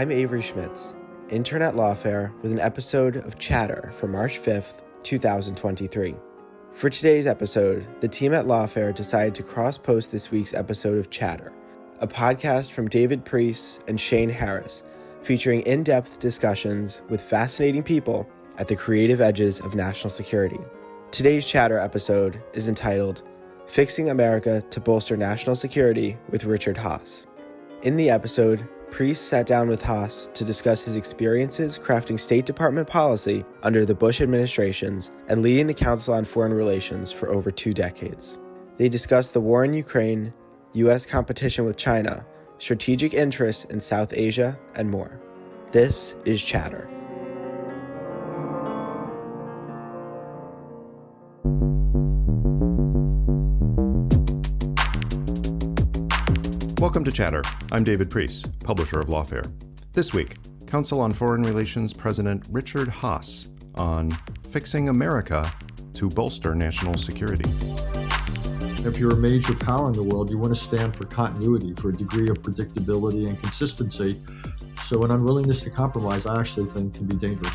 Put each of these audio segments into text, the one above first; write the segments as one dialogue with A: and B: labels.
A: I'm Avery Schmitz, intern at Lawfare, with an episode of Chatter for March 5th, 2023. For today's episode, the team at Lawfare decided to cross-post this week's episode of Chatter, a podcast from David Priess and Shillenn Harris, featuring in-depth discussions with fascinating people at the creative edges of national security. Today's Chatter episode is entitled Fixing America to Bolster National Security with Richard Haass. In the episode, Priess sat down with Haass to discuss his experiences crafting State Department policy under the Bush administrations and leading the Council on Foreign Relations for over 2 decades. They discussed the war in Ukraine, U.S. competition with China, strategic interests in South Asia, and more. This is Chatter.
B: Welcome to Chatter. I'm David Priess, publisher of Lawfare. This week, Council on Foreign Relations President Richard Haass on fixing America to bolster national security.
C: If you're a major power in the world, you want to stand for continuity, for a degree of predictability and consistency. So an unwillingness to compromise, I actually think, can be dangerous.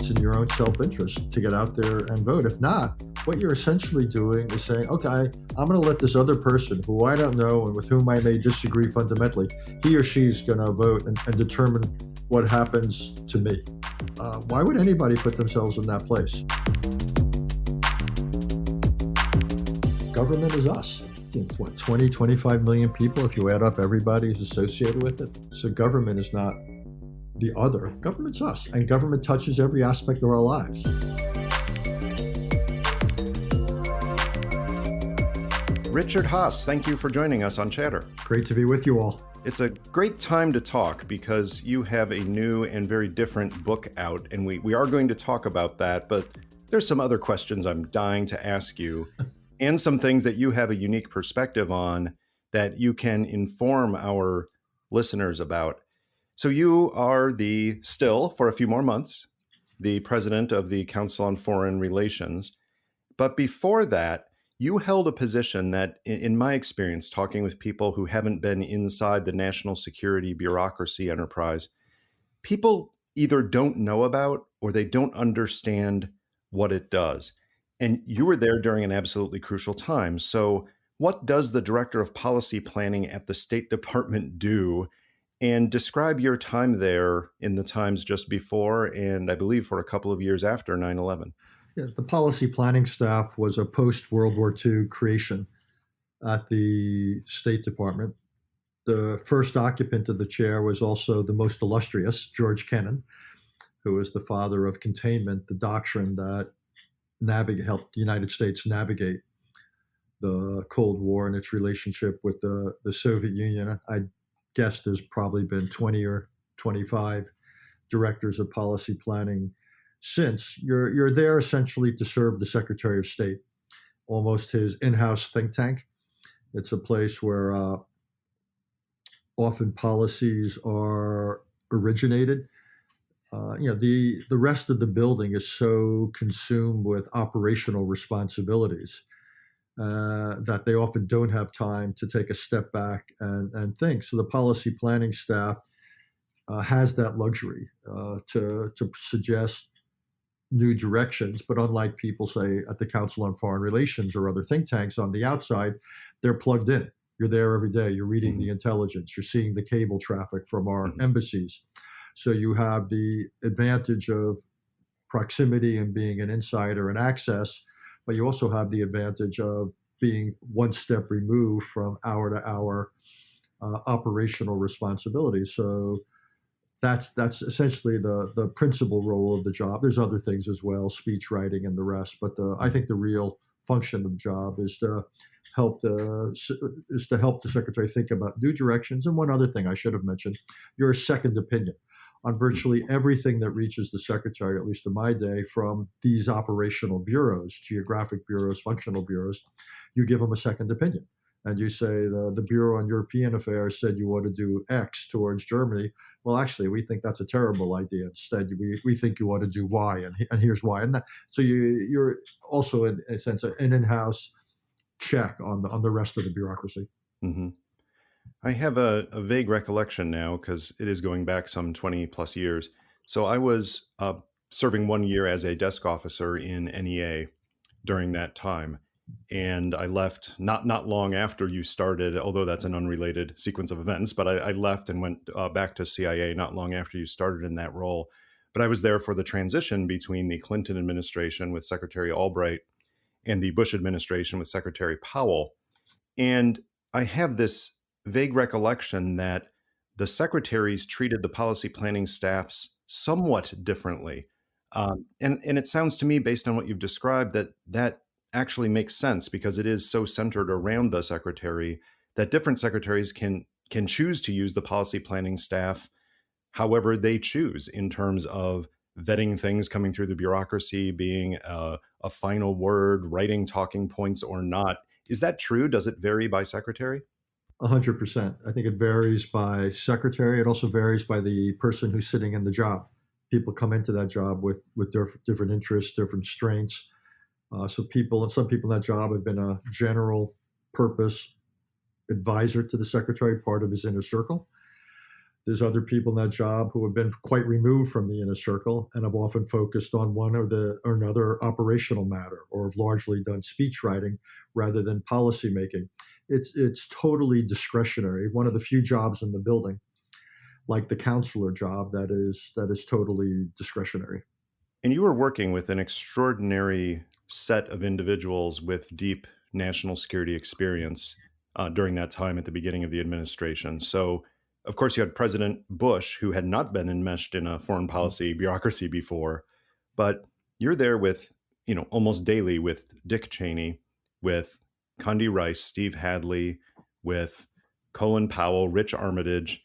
C: It's in your own self-interest to get out there and vote. If not, what you're essentially doing is saying, okay, I'm going to let this other person who I don't know and with whom I may disagree fundamentally, he or she's going to vote and determine what happens to me. Why would anybody put themselves in that place? Government is us. What, 20, 25 million people if you add up everybody who's associated with it? So government is not the other. Government's us, and government touches every aspect of our lives.
B: Richard Haass, thank you for joining us on Chatter.
C: Great to be with you all.
B: It's a great time to talk because you have a new and very different book out, and we are going to talk about that, but there's some other questions I'm dying to ask you and some things that you have a unique perspective on that you can inform our listeners about. So you are still, for a few more months, the president of the Council on Foreign Relations. But before that, you held a position that, in my experience, talking with people who haven't been inside the national security bureaucracy enterprise, people either don't know about or they don't understand what it does. And you were there during an absolutely crucial time. So what does the Director of Policy Planning at the State Department do? And describe your time there in the times just before and I believe for a couple of years after 9/11.
C: Yeah, the policy planning staff was a post-World War II creation at the State Department. The first occupant of the chair was also the most illustrious, George Kennan, who was the father of containment, the doctrine that helped the United States navigate the Cold War and its relationship with the Soviet Union. I guess there's probably been 20 or 25 directors of policy planning since. You're there essentially to serve the Secretary of State, almost his in-house think tank. It's a place where often policies are originated. The rest of the building is so consumed with operational responsibilities that they often don't have time to take a step back and think. So the policy planning staff has that luxury to suggest new directions, but unlike people, say, at the Council on Foreign Relations or other think tanks on the outside, they're plugged in. You're there every day. You're reading the intelligence. You're seeing the cable traffic from our embassies. So you have the advantage of proximity and being an insider and access, but you also have the advantage of being one step removed from hour to hour operational responsibilities. So that's essentially the principal role of the job. There's other things as well, speech writing and the rest, but I think the real function of the job is to help the Secretary think about new directions. And one other thing I should have mentioned, you're a second opinion on virtually everything that reaches the Secretary, at least in my day, from these operational bureaus, geographic bureaus, functional bureaus. You give them a second opinion. And you say the Bureau on European Affairs said you ought to do X towards Germany. Well, actually, we think that's a terrible idea. Instead, we think you ought to do Y, and here's why. And so you're also, in a sense, an in-house check on the rest of the bureaucracy.
B: Mm-hmm. I have a vague recollection now because it is going back some 20 plus years. So I was serving 1 year as a desk officer in NEA during that time. And I left not long after you started, although that's an unrelated sequence of events, but I left and went back to CIA not long after you started in that role. But I was there for the transition between the Clinton administration with Secretary Albright and the Bush administration with Secretary Powell. And I have this vague recollection that the secretaries treated the policy planning staffs somewhat differently. And it sounds to me, based on what you've described, that actually makes sense because it is so centered around the secretary that different secretaries can choose to use the policy planning staff however they choose in terms of vetting things coming through the bureaucracy, being a final word, writing talking points or not. Is that true? Does it vary by secretary?
C: 100%. I think it varies by secretary. It also varies by the person who's sitting in the job. People come into that job with different interests, different strengths. So some people in that job have been a general purpose advisor to the secretary, part of his inner circle. There's other people in that job who have been quite removed from the inner circle and have often focused on one or another operational matter, or have largely done speech writing rather than policy making. It's totally discretionary. One of the few jobs in the building, like the counselor job, that is totally discretionary.
B: And you were working with an extraordinary set of individuals with deep national security experience during that time at the beginning of the administration. So, of course, you had President Bush, who had not been enmeshed in a foreign policy bureaucracy before, but you're there with, almost daily with Dick Cheney, with Condi Rice, Steve Hadley, with Colin Powell, Rich Armitage.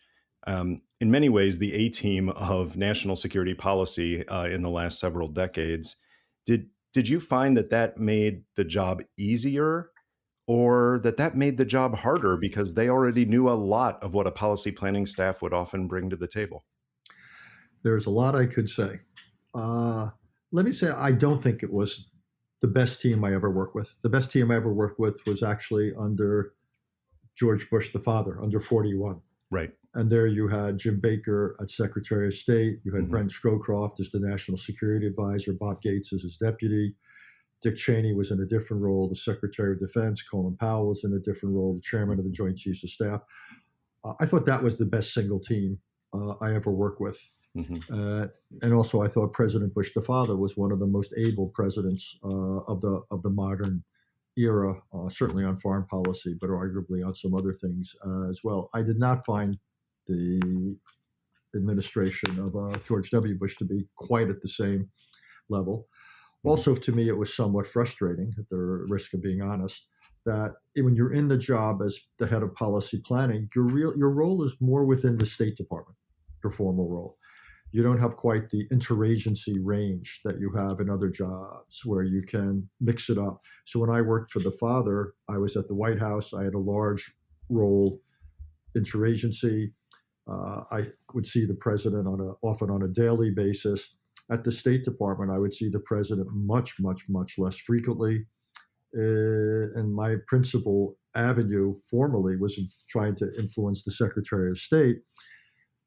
B: In many ways, the A-team of national security policy in the last several decades. Did you find that made the job easier, or that made the job harder because they already knew a lot of what a policy planning staff would often bring to the table?
C: There's a lot I could say. Let me say I don't think it was the best team I ever worked with. The best team I ever worked with was actually under George Bush the father, under 41.
B: Right.
C: And there you had Jim Baker as Secretary of State. You had Brent Scowcroft as the National Security Advisor, Bob Gates as his deputy. Dick Cheney was in a different role, the Secretary of Defense. Colin Powell was in a different role, the Chairman of the Joint Chiefs of Staff. I thought that was the best single team I ever worked with. And also, I thought President Bush the father was one of the most able presidents of the modern era, certainly on foreign policy, but arguably on some other things as well. I did not find the administration of George W. Bush to be quite at the same level. Also, to me, it was somewhat frustrating, at the risk of being honest, that when you're in the job as the head of policy planning, your role is more within the State Department, your formal role. You don't have quite the interagency range that you have in other jobs where you can mix it up. So when I worked for the father, I was at the White House. I had a large role interagency. I would see the president often on a daily basis. At the State Department, I would see the president much, much, much less frequently. And my principal avenue formally was trying to influence the Secretary of State.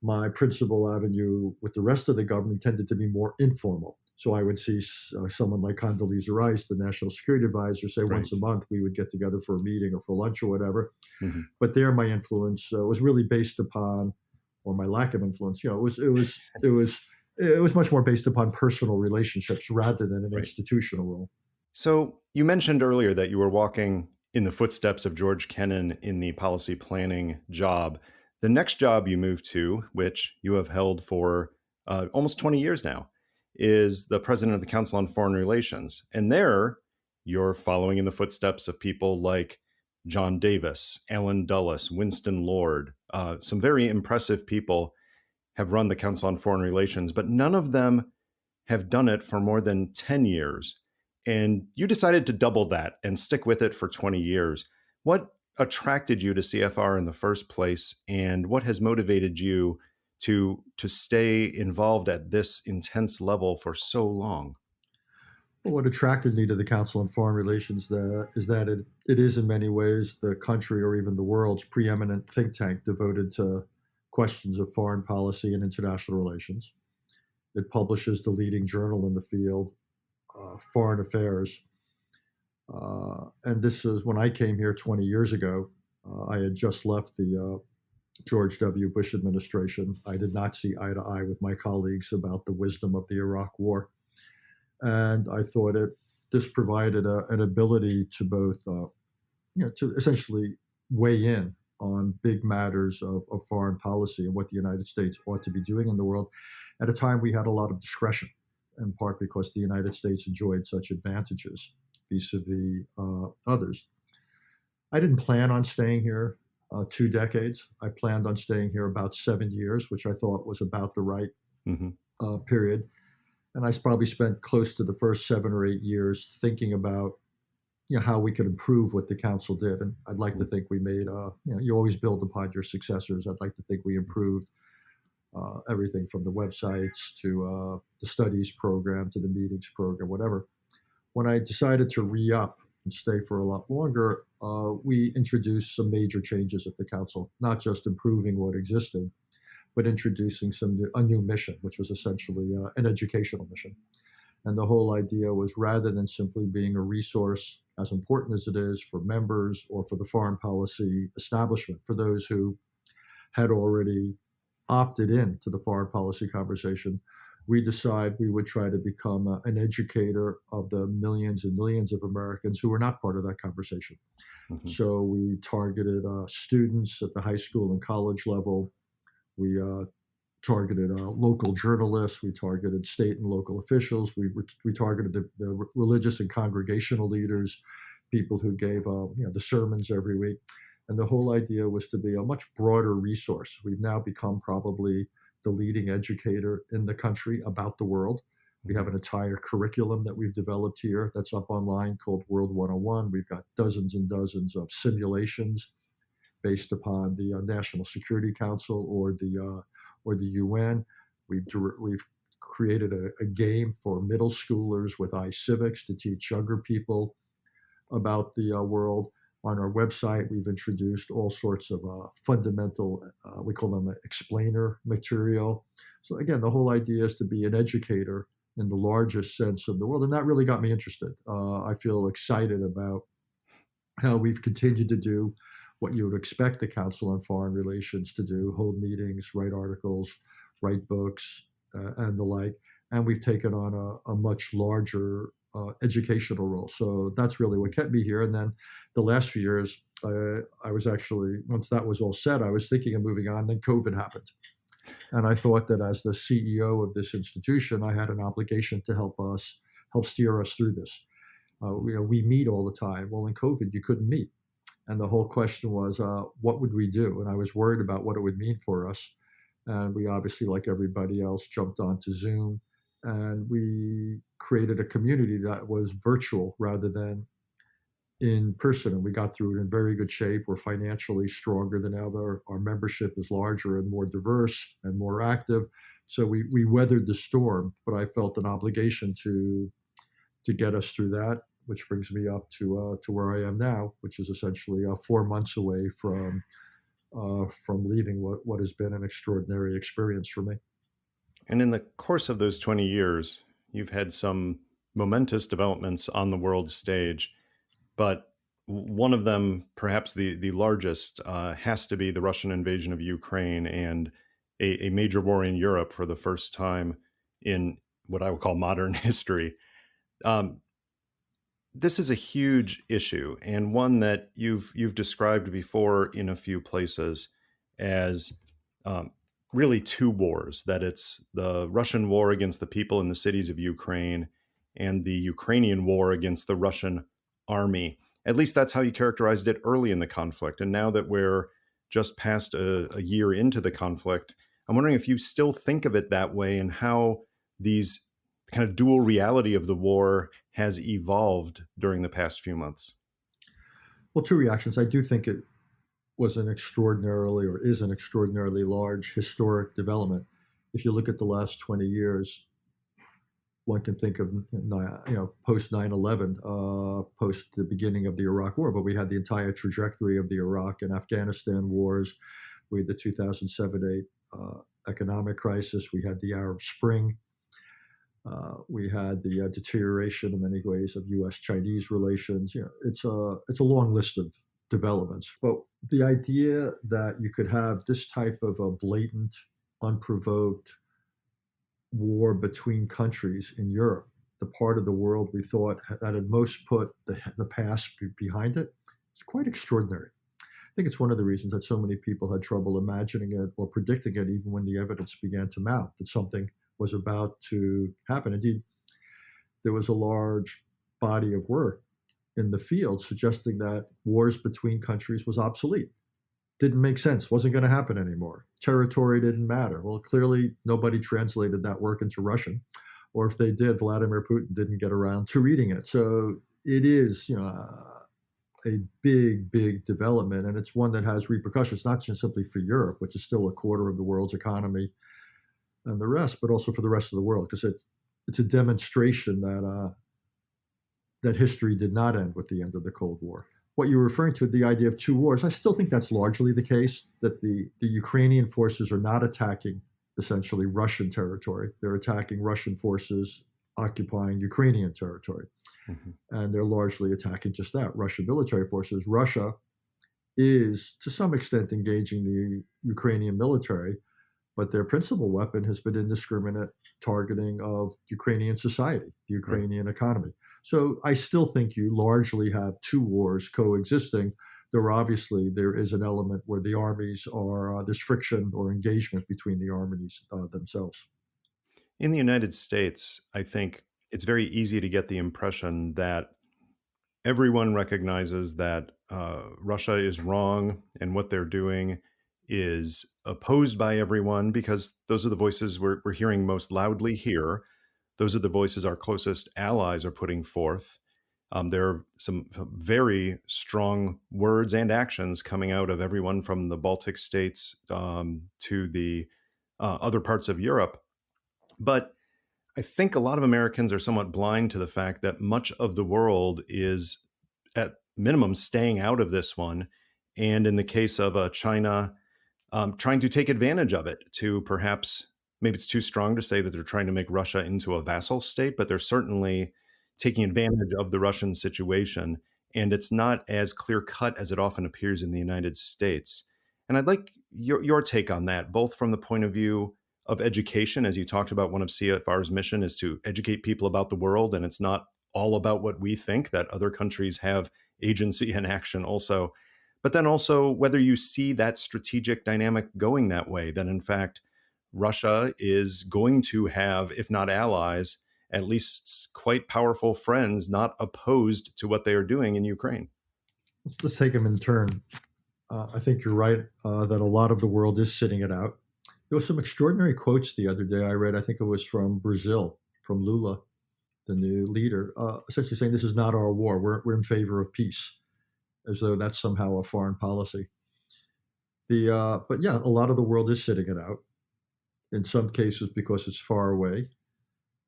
C: My principal avenue with the rest of the government tended to be more informal. So I would see someone like Condoleezza Rice, the National Security Advisor, say once a month we would get together for a meeting or for lunch or whatever. But there, my influence was really based upon, or my lack of influence. It was much more based upon personal relationships rather than an institutional role.
B: So you mentioned earlier that you were walking in the footsteps of George Kennan in the policy planning job. The next job you moved to, which you have held for almost 20 years now, is the president of the Council on Foreign Relations. And there, you're following in the footsteps of people like John Davis, Alan Dulles, Winston Lord. Some very impressive people have run the Council on Foreign Relations, but none of them have done it for more than 10 years. And you decided to double that and stick with it for 20 years. What attracted you to CFR in the first place, and what has motivated you to stay involved at this intense level for so long?
C: Well, what attracted me to the Council on Foreign Relations is that it is in many ways the country or even the world's preeminent think tank devoted to questions of foreign policy and international relations. It publishes the leading journal in the field, Foreign Affairs. And this is when I came here 20 years ago. I had just left the George W. Bush administration. I did not see eye to eye with my colleagues about the wisdom of the Iraq War. And I thought this provided an ability to both, to essentially weigh in on big matters of foreign policy and what the United States ought to be doing in the world at a time we had a lot of discretion, in part because the United States enjoyed such advantages vis-a-vis others. I didn't plan on staying here 2 decades. I planned on staying here about 7 years, which I thought was about the right period. And I probably spent close to the first 7 or 8 years thinking about, how we could improve what the council did. And I'd like to think we made, you always build upon your successors. I'd like to think we improved everything from the websites to the studies program to the meetings program, whatever. When I decided to re-up and stay for a lot longer, we introduced some major changes at the council, not just improving what existed, but introducing a new mission, which was essentially an educational mission. And the whole idea was, rather than simply being a resource, as important as it is for members or for the foreign policy establishment, for those who had already opted in to the foreign policy conversation, we decided we would try to become an educator of the millions and millions of Americans who were not part of that conversation. So we targeted students at the high school and college level. We targeted local journalists. We targeted state and local officials. We targeted the religious and congregational leaders, people who gave the sermons every week. And the whole idea was to be a much broader resource. We've now become probably the leading educator in the country about the world. We have an entire curriculum that we've developed here that's up online called World 101. We've got dozens and dozens of simulations based upon the National Security Council or the UN. We've created a game for middle schoolers with iCivics to teach younger people about the world. On our website, we've introduced all sorts of fundamental, we call them explainer material. So again, the whole idea is to be an educator in the largest sense of the world. And that really got me interested. I feel excited about how we've continued to do what you would expect the Council on Foreign Relations to do: hold meetings, write articles, write books, and the like. And we've taken on a much larger educational role. So that's really what kept me here. And then the last few years, I was actually, once that was all set, I was thinking of moving on. Then COVID happened. And I thought that as the CEO of this institution, I had an obligation to help steer us through this. We meet all the time. Well, in COVID, you couldn't meet. And the whole question was, what would we do? And I was worried about what it would mean for us. And we obviously, like everybody else, jumped onto Zoom. And we created a community that was virtual rather than in person. And we got through it in very good shape. We're financially stronger than ever. Our membership is larger and more diverse and more active. So we weathered the storm, but I felt an obligation to get us through that, which brings me up to where I am now, which is essentially 4 months away from leaving what has been an extraordinary experience for me.
B: And in the course of those 20 years, you've had some momentous developments on the world stage, but one of them, perhaps the largest, has to be the Russian invasion of Ukraine and a major war in Europe for the first time in what I would call modern history. This is a huge issue, and one that you've described before in a few places as really two wars, that it's the Russian war against the people in the cities of Ukraine and the Ukrainian war against the Russian army. At least that's how you characterized it early in the conflict. And now that we're just past a year into the conflict, I'm wondering if you still think of it that way and how these kind of dual reality of the war has evolved during the past few months.
C: Well, two reactions. I do think it was is an extraordinarily large historic development. If you look at the last 20 years, one can think of, post 9/11, post the beginning of the Iraq War, but we had the entire trajectory of the Iraq and Afghanistan wars. We had the 2007-8 economic crisis. We had the Arab Spring. We had the deterioration in many ways of U.S.-Chinese relations. It's a long list of developments. But the idea that you could have this type of a blatant, unprovoked war between countries in Europe, the part of the world we thought that had most put the past behind it, is quite extraordinary. I think it's one of the reasons that so many people had trouble imagining it or predicting it, even when the evidence began to mount that something was about to happen. Indeed, there was a large body of work in the field suggesting that wars between countries was obsolete. Didn't make sense, wasn't going to happen anymore. Territory didn't matter. Well, clearly nobody translated that work into Russian, or if they did, Vladimir Putin didn't get around to reading it. So it is, a big, big development, and it's one that has repercussions, not just simply for Europe, which is still a quarter of the world's economy and the rest, but also for the rest of the world, because it's a demonstration that history did not end with the end of the Cold War. What you're referring to, the idea of two wars, I still think that's largely the case, that the Ukrainian forces are not attacking essentially Russian territory. They're attacking Russian forces occupying Ukrainian territory. Mm-hmm. And they're largely attacking just that, Russian military forces. Russia is, to some extent, engaging the Ukrainian military, but their principal weapon has been indiscriminate targeting of Ukrainian society, the Ukrainian economy. So I still think you largely have two wars coexisting. There is an element where the armies are, there's friction or engagement between the armies themselves.
B: In the United States, I think it's very easy to get the impression that everyone recognizes that Russia is wrong and what they're doing is opposed by everyone, because those are the voices we're hearing most loudly here. Those are the voices our closest allies are putting forth. There are some very strong words and actions coming out of everyone from the Baltic states to the other parts of Europe. But I think a lot of Americans are somewhat blind to the fact that much of the world is, at minimum, staying out of this one. And in the case of China, trying to take advantage of it to perhaps, maybe it's too strong to say that they're trying to make Russia into a vassal state, but they're certainly taking advantage of the Russian situation. And it's not as clear cut as it often appears in the United States. And I'd like your take on that, both from the point of view of education, as you talked about. One of CFR's mission is to educate people about the world, and it's not all about what we think, that other countries have agency and action also. But then also whether you see that strategic dynamic going that way, that in fact, Russia is going to have, if not allies, at least quite powerful friends not opposed to what they are doing in Ukraine.
C: Let's take them in turn. I think you're right that a lot of the world is sitting it out. There were some extraordinary quotes the other day I read. I think it was from Brazil, from Lula, the new leader, essentially saying this is not our war. We're in favor of peace, as though that's somehow a foreign policy. But yeah, a lot of the world is sitting it out. In some cases because it's far away.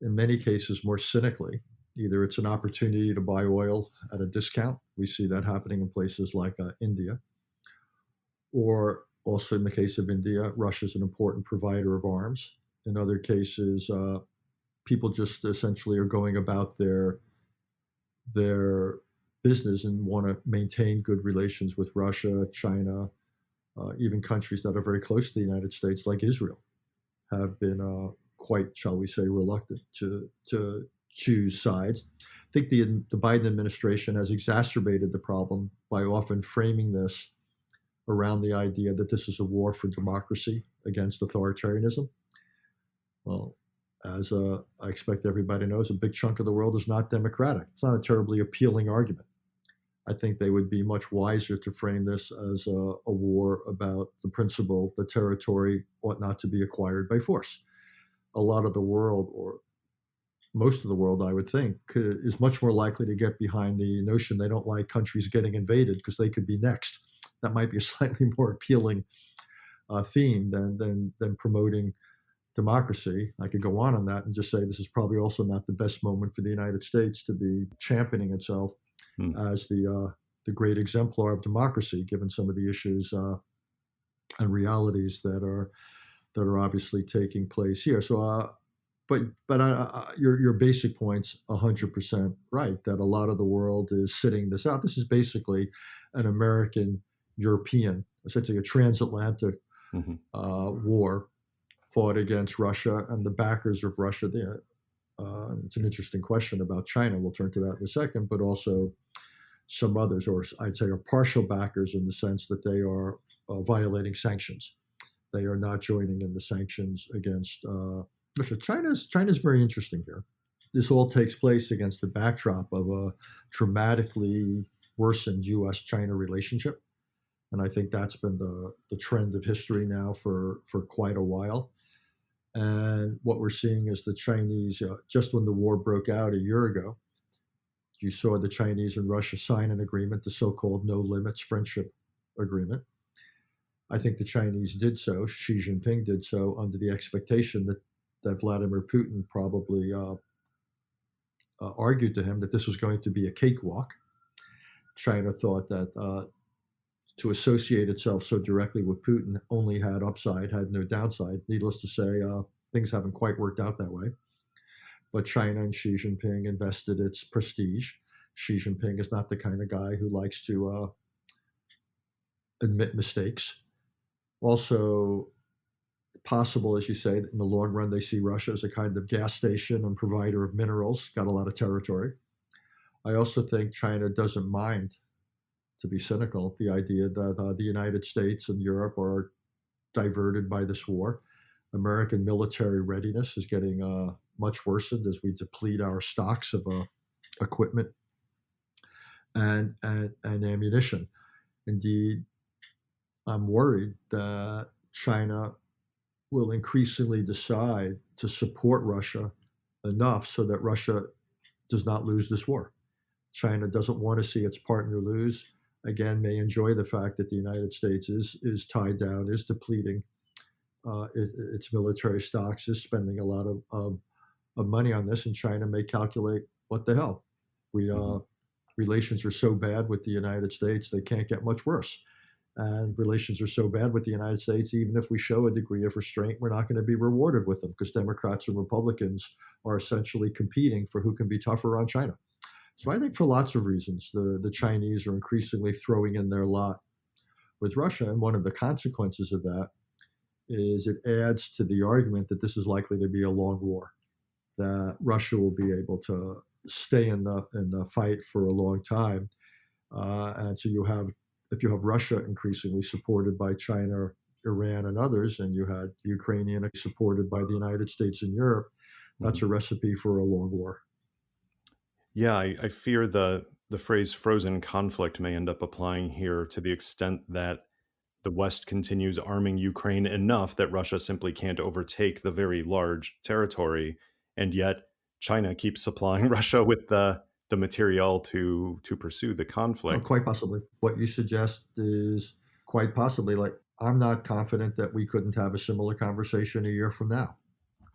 C: In many cases, more cynically, either it's an opportunity to buy oil at a discount. We see that happening in places like India, or also in the case of India, Russia is an important provider of arms. In other cases, people just essentially are going about their business and want to maintain good relations with Russia, China, even countries that are very close to the United States, like Israel, have been quite, shall we say, reluctant to choose sides. I think the Biden administration has exacerbated the problem by often framing this around the idea that this is a war for democracy against authoritarianism. Well, as I expect everybody knows, a big chunk of the world is not democratic. It's not a terribly appealing argument. I think they would be much wiser to frame this as a war about the principle that territory ought not to be acquired by force. A lot of the world, or most of the world, I would think, is much more likely to get behind the notion they don't like countries getting invaded because they could be next. That might be a slightly more appealing theme than promoting democracy. I could go on that and just say this is probably also not the best moment for the United States to be championing itself as the great exemplar of democracy, given some of the issues and realities that are obviously taking place here. So, but your basic point's 100% right, that a lot of the world is sitting this out. This is basically an American European, essentially a transatlantic war fought against Russia and the backers of Russia. It's an interesting question about China. We'll turn to that in a second, but also some others, or I'd say are partial backers in the sense that they are violating sanctions. They are not joining in the sanctions against Russia. China's very interesting here. This all takes place against the backdrop of a dramatically worsened U.S.-China relationship. And I think that's been the trend of history now for quite a while. And what we're seeing is the Chinese, just when the war broke out a year ago, you saw the Chinese and Russia sign an agreement, the so-called no limits friendship agreement. I think the Chinese did so, Xi Jinping did so, under the expectation that Vladimir Putin probably argued to him that this was going to be a cakewalk. China thought that to associate itself so directly with Putin only had upside, had no downside. Needless to say, things haven't quite worked out that way. But China and Xi Jinping invested its prestige. Xi Jinping is not the kind of guy who likes to admit mistakes. Also, possible, as you say, that in the long run, they see Russia as a kind of gas station and provider of minerals, got a lot of territory. I also think China doesn't mind, to be cynical, the idea that the United States and Europe are diverted by this war. American military readiness is getting much worsened as we deplete our stocks of equipment and ammunition. Indeed, I'm worried that China will increasingly decide to support Russia enough so that Russia does not lose this war. China doesn't want to see its partner lose. Again, may enjoy the fact that the United States is tied down, is depleting its military stocks, is spending a lot of money on this, and China may calculate, what the hell? Relations are so bad with the United States, they can't get much worse. And relations are so bad with the United States, even if we show a degree of restraint, we're not going to be rewarded with them because Democrats and Republicans are essentially competing for who can be tougher on China. So I think for lots of reasons, the Chinese are increasingly throwing in their lot with Russia. And one of the consequences of that is it adds to the argument that this is likely to be a long war, that Russia will be able to stay in the fight for a long time. And so if you have Russia increasingly supported by China, Iran, and others, and you had Ukrainian supported by the United States and Europe, that's a recipe for a long war.
B: Yeah, I fear the phrase frozen conflict may end up applying here to the extent that the West continues arming Ukraine enough that Russia simply can't overtake the very large territory. And yet China keeps supplying Russia with the material to pursue the conflict.
C: Oh, quite possibly. What you suggest is quite possibly, like, I'm not confident that we couldn't have a similar conversation a year from now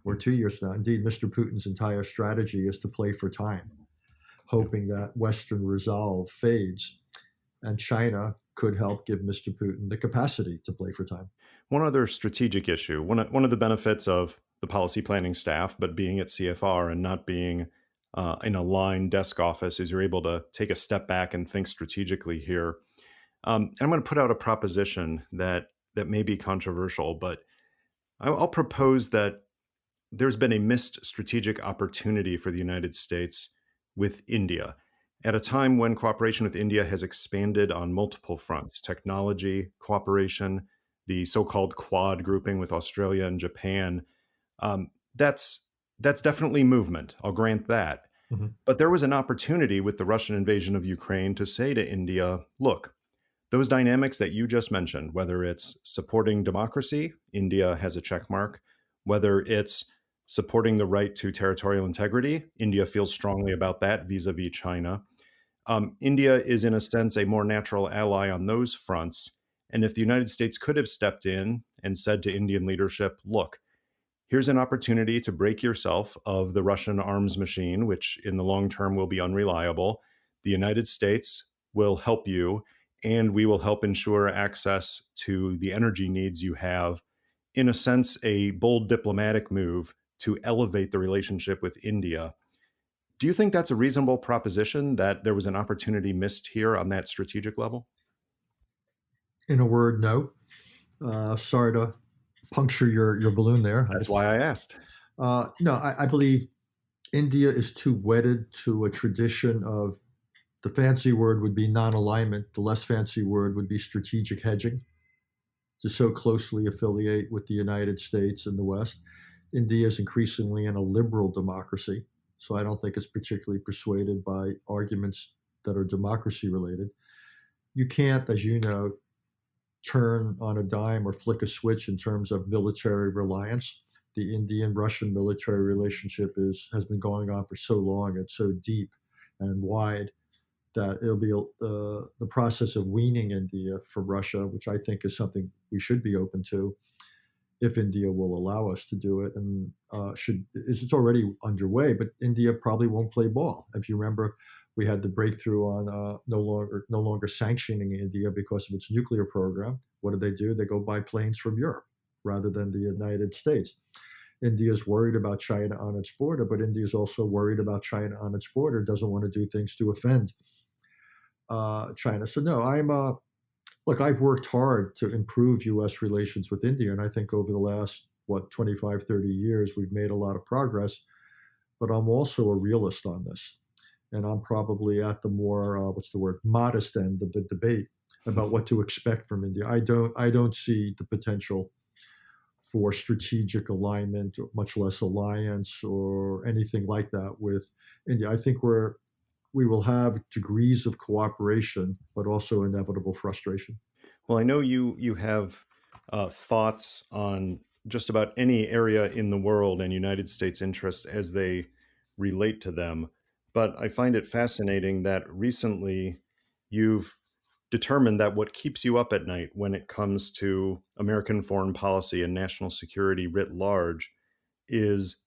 C: or 2 years from now. Indeed, Mr. Putin's entire strategy is to play for time, hoping that Western resolve fades, and China could help give Mr. Putin the capacity to play for time.
B: One other strategic issue, one of the benefits of the policy planning staff, but being at CFR and not being in a line desk office, is you're able to take a step back and think strategically here. And I'm going to put out a proposition that may be controversial, but I'll propose that there's been a missed strategic opportunity for the United States with India at a time when cooperation with India has expanded on multiple fronts: technology, cooperation, the so-called Quad grouping with Australia and Japan. That's definitely movement. I'll grant that. Mm-hmm. But there was an opportunity with the Russian invasion of Ukraine to say to India, look, those dynamics that you just mentioned, whether it's supporting democracy, India has a check mark, whether it's supporting the right to territorial integrity, India feels strongly about that vis-a-vis China. India is, in a sense, a more natural ally on those fronts. And if the United States could have stepped in and said to Indian leadership, look, here's an opportunity to break yourself of the Russian arms machine, which in the long term will be unreliable. The United States will help you, and we will help ensure access to the energy needs you have. In a sense, a bold diplomatic move to elevate the relationship with India. Do you think that's a reasonable proposition, that there was an opportunity missed here on that strategic level?
C: In a word, no. Sorry to puncture your balloon there.
B: That's why I asked.
C: No, I believe India is too wedded to a tradition of, the fancy word would be non-alignment. The less fancy word would be strategic hedging, to so closely affiliate with the United States and the West. India is increasingly in a liberal democracy, so I don't think it's particularly persuaded by arguments that are democracy related. You can't, as you know, turn on a dime or flick a switch in terms of military reliance. The Indian-Russian military relationship has been going on for so long, it's so deep and wide, that it'll be the process of weaning India from Russia, which I think is something we should be open to, if India will allow us to do it. And it's already underway, but India probably won't play ball. If you remember, we had the breakthrough on no longer sanctioning India because of its nuclear program. What do? They go buy planes from Europe rather than the United States. India is worried about China on its border, but India is also worried about China on its border, doesn't want to do things to offend China. So no, look, I've worked hard to improve U.S. relations with India, and I think over the last, 25, 30 years, we've made a lot of progress, but I'm also a realist on this. And I'm probably at the more, modest end of the debate about what to expect from India. I don't see the potential for strategic alignment, or much less alliance or anything like that with India. I think we will have degrees of cooperation, but also inevitable frustration.
B: Well, I know you have thoughts on just about any area in the world and United States interests as they relate to them. But I find it fascinating that recently you've determined that what keeps you up at night when it comes to American foreign policy and national security writ large is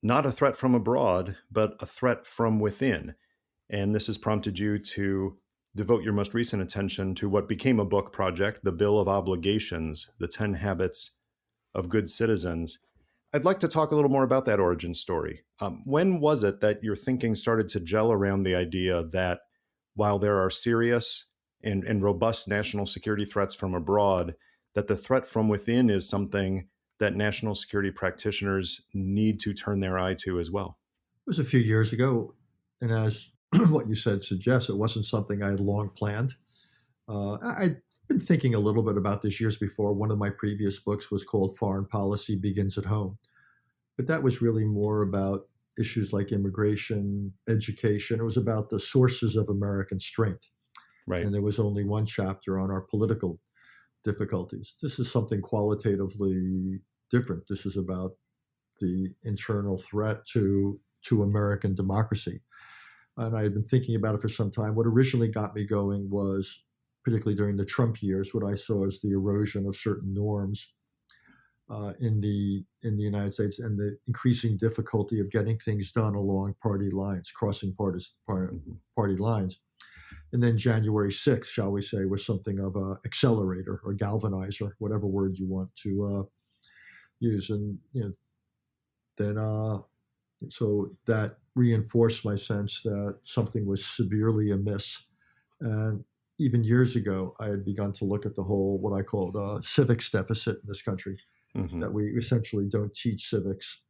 B: not a threat from abroad, but a threat from within. And this has prompted you to devote your most recent attention to what became a book project, The Bill of Obligations, The 10 Habits of Good Citizens. I'd like to talk a little more about that origin story. When was it that your thinking started to gel around the idea that while there are serious and robust national security threats from abroad, that the threat from within is something that national security practitioners need to turn their eye to as well?
C: It was a few years ago, and as what you said suggests, it wasn't something I had long planned. I'd been thinking a little bit about this years before. One of my previous books was called Foreign Policy Begins at Home, but that was really more about issues like immigration, education. It was about the sources of American strength.
B: Right.
C: And there was only one chapter on our political difficulties. This is something qualitatively different. This is about the internal threat to American democracy. And I had been thinking about it for some time. What originally got me going was, particularly during the Trump years, what I saw as the erosion of certain norms in the United States, and the increasing difficulty of getting things done along party lines, crossing party lines. And then January 6th, shall we say, was something of an accelerator or galvanizer, whatever word you want to use. And then so that reinforced my sense that something was severely amiss. And even years ago, I had begun to look at the whole, what I called a civics deficit in this country, that we essentially don't teach civics,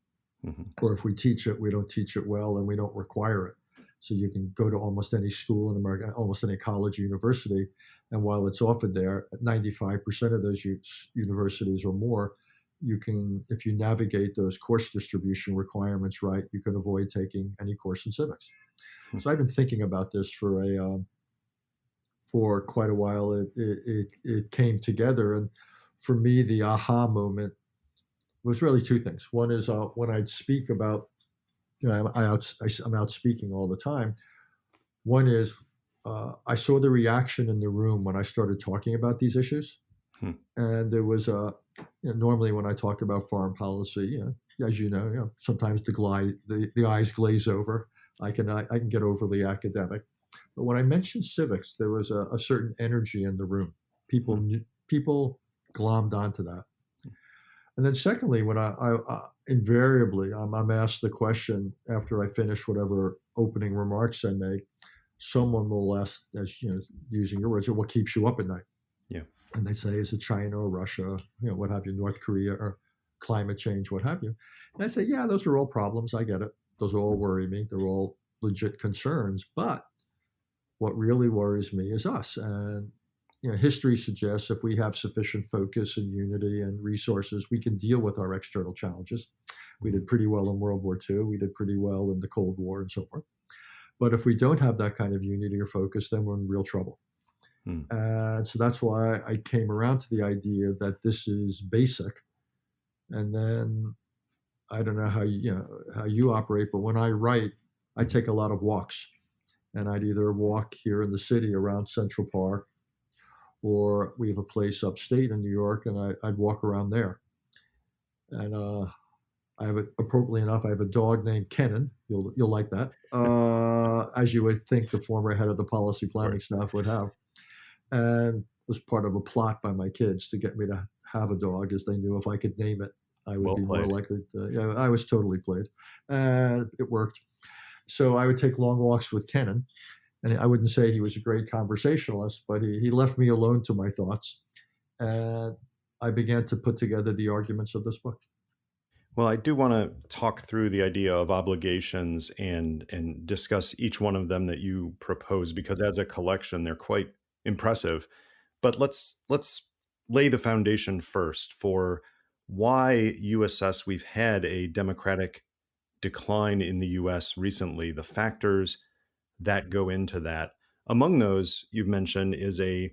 C: or if we teach it, we don't teach it well, and we don't require it. So you can go to almost any school in America, almost any college or university, and while it's offered there, at 95% of those universities or more, you can, if you navigate those course distribution requirements right, you can avoid taking any course in civics. So I've been thinking about this for quite a while. It came together, and for me, the aha moment was really two things. One is when I'd speak about, I'm out speaking all the time. One is I saw the reaction in the room when I started talking about these issues. And there was normally when I talk about foreign policy, as sometimes the eyes glaze over. I can get overly academic, but when I mentioned civics, there was a certain energy in the room. People glommed onto that. And then secondly, when I invariably I'm asked the question after I finish whatever opening remarks I make, someone will ask, as using your words, what keeps you up at night?
B: Yeah.
C: And they say, is it China or Russia, what have you, North Korea or climate change, what have you? And I say, yeah, those are all problems. I get it. Those all worry me. They're all legit concerns. But what really worries me is us. And history suggests if we have sufficient focus and unity and resources, we can deal with our external challenges. We did pretty well in World War II. We did pretty well in the Cold War and so forth. But if we don't have that kind of unity or focus, then we're in real trouble. And so that's why I came around to the idea that this is basic. And then I don't know how you operate, but when I write, I take a lot of walks. And I'd either walk here in the city around Central Park, or we have a place upstate in New York, and I'd walk around there. And appropriately enough, I have a dog named Kennan. You'll like that, as you would think the former head of the policy planning staff would have. And it was part of a plot by my kids to get me to have a dog, as they knew if I could name it, I would be more likely to. I was totally played, and it worked. So I would take long walks with Kennan, and I wouldn't say he was a great conversationalist, but he left me alone to my thoughts, and I began to put together the arguments of this book.
B: Well, I do want to talk through the idea of obligations and discuss each one of them that you propose, because as a collection, they're quite impressive. But let's lay the foundation first for why you assess we've had a democratic decline in the US recently, the factors that go into that. Among those you've mentioned is a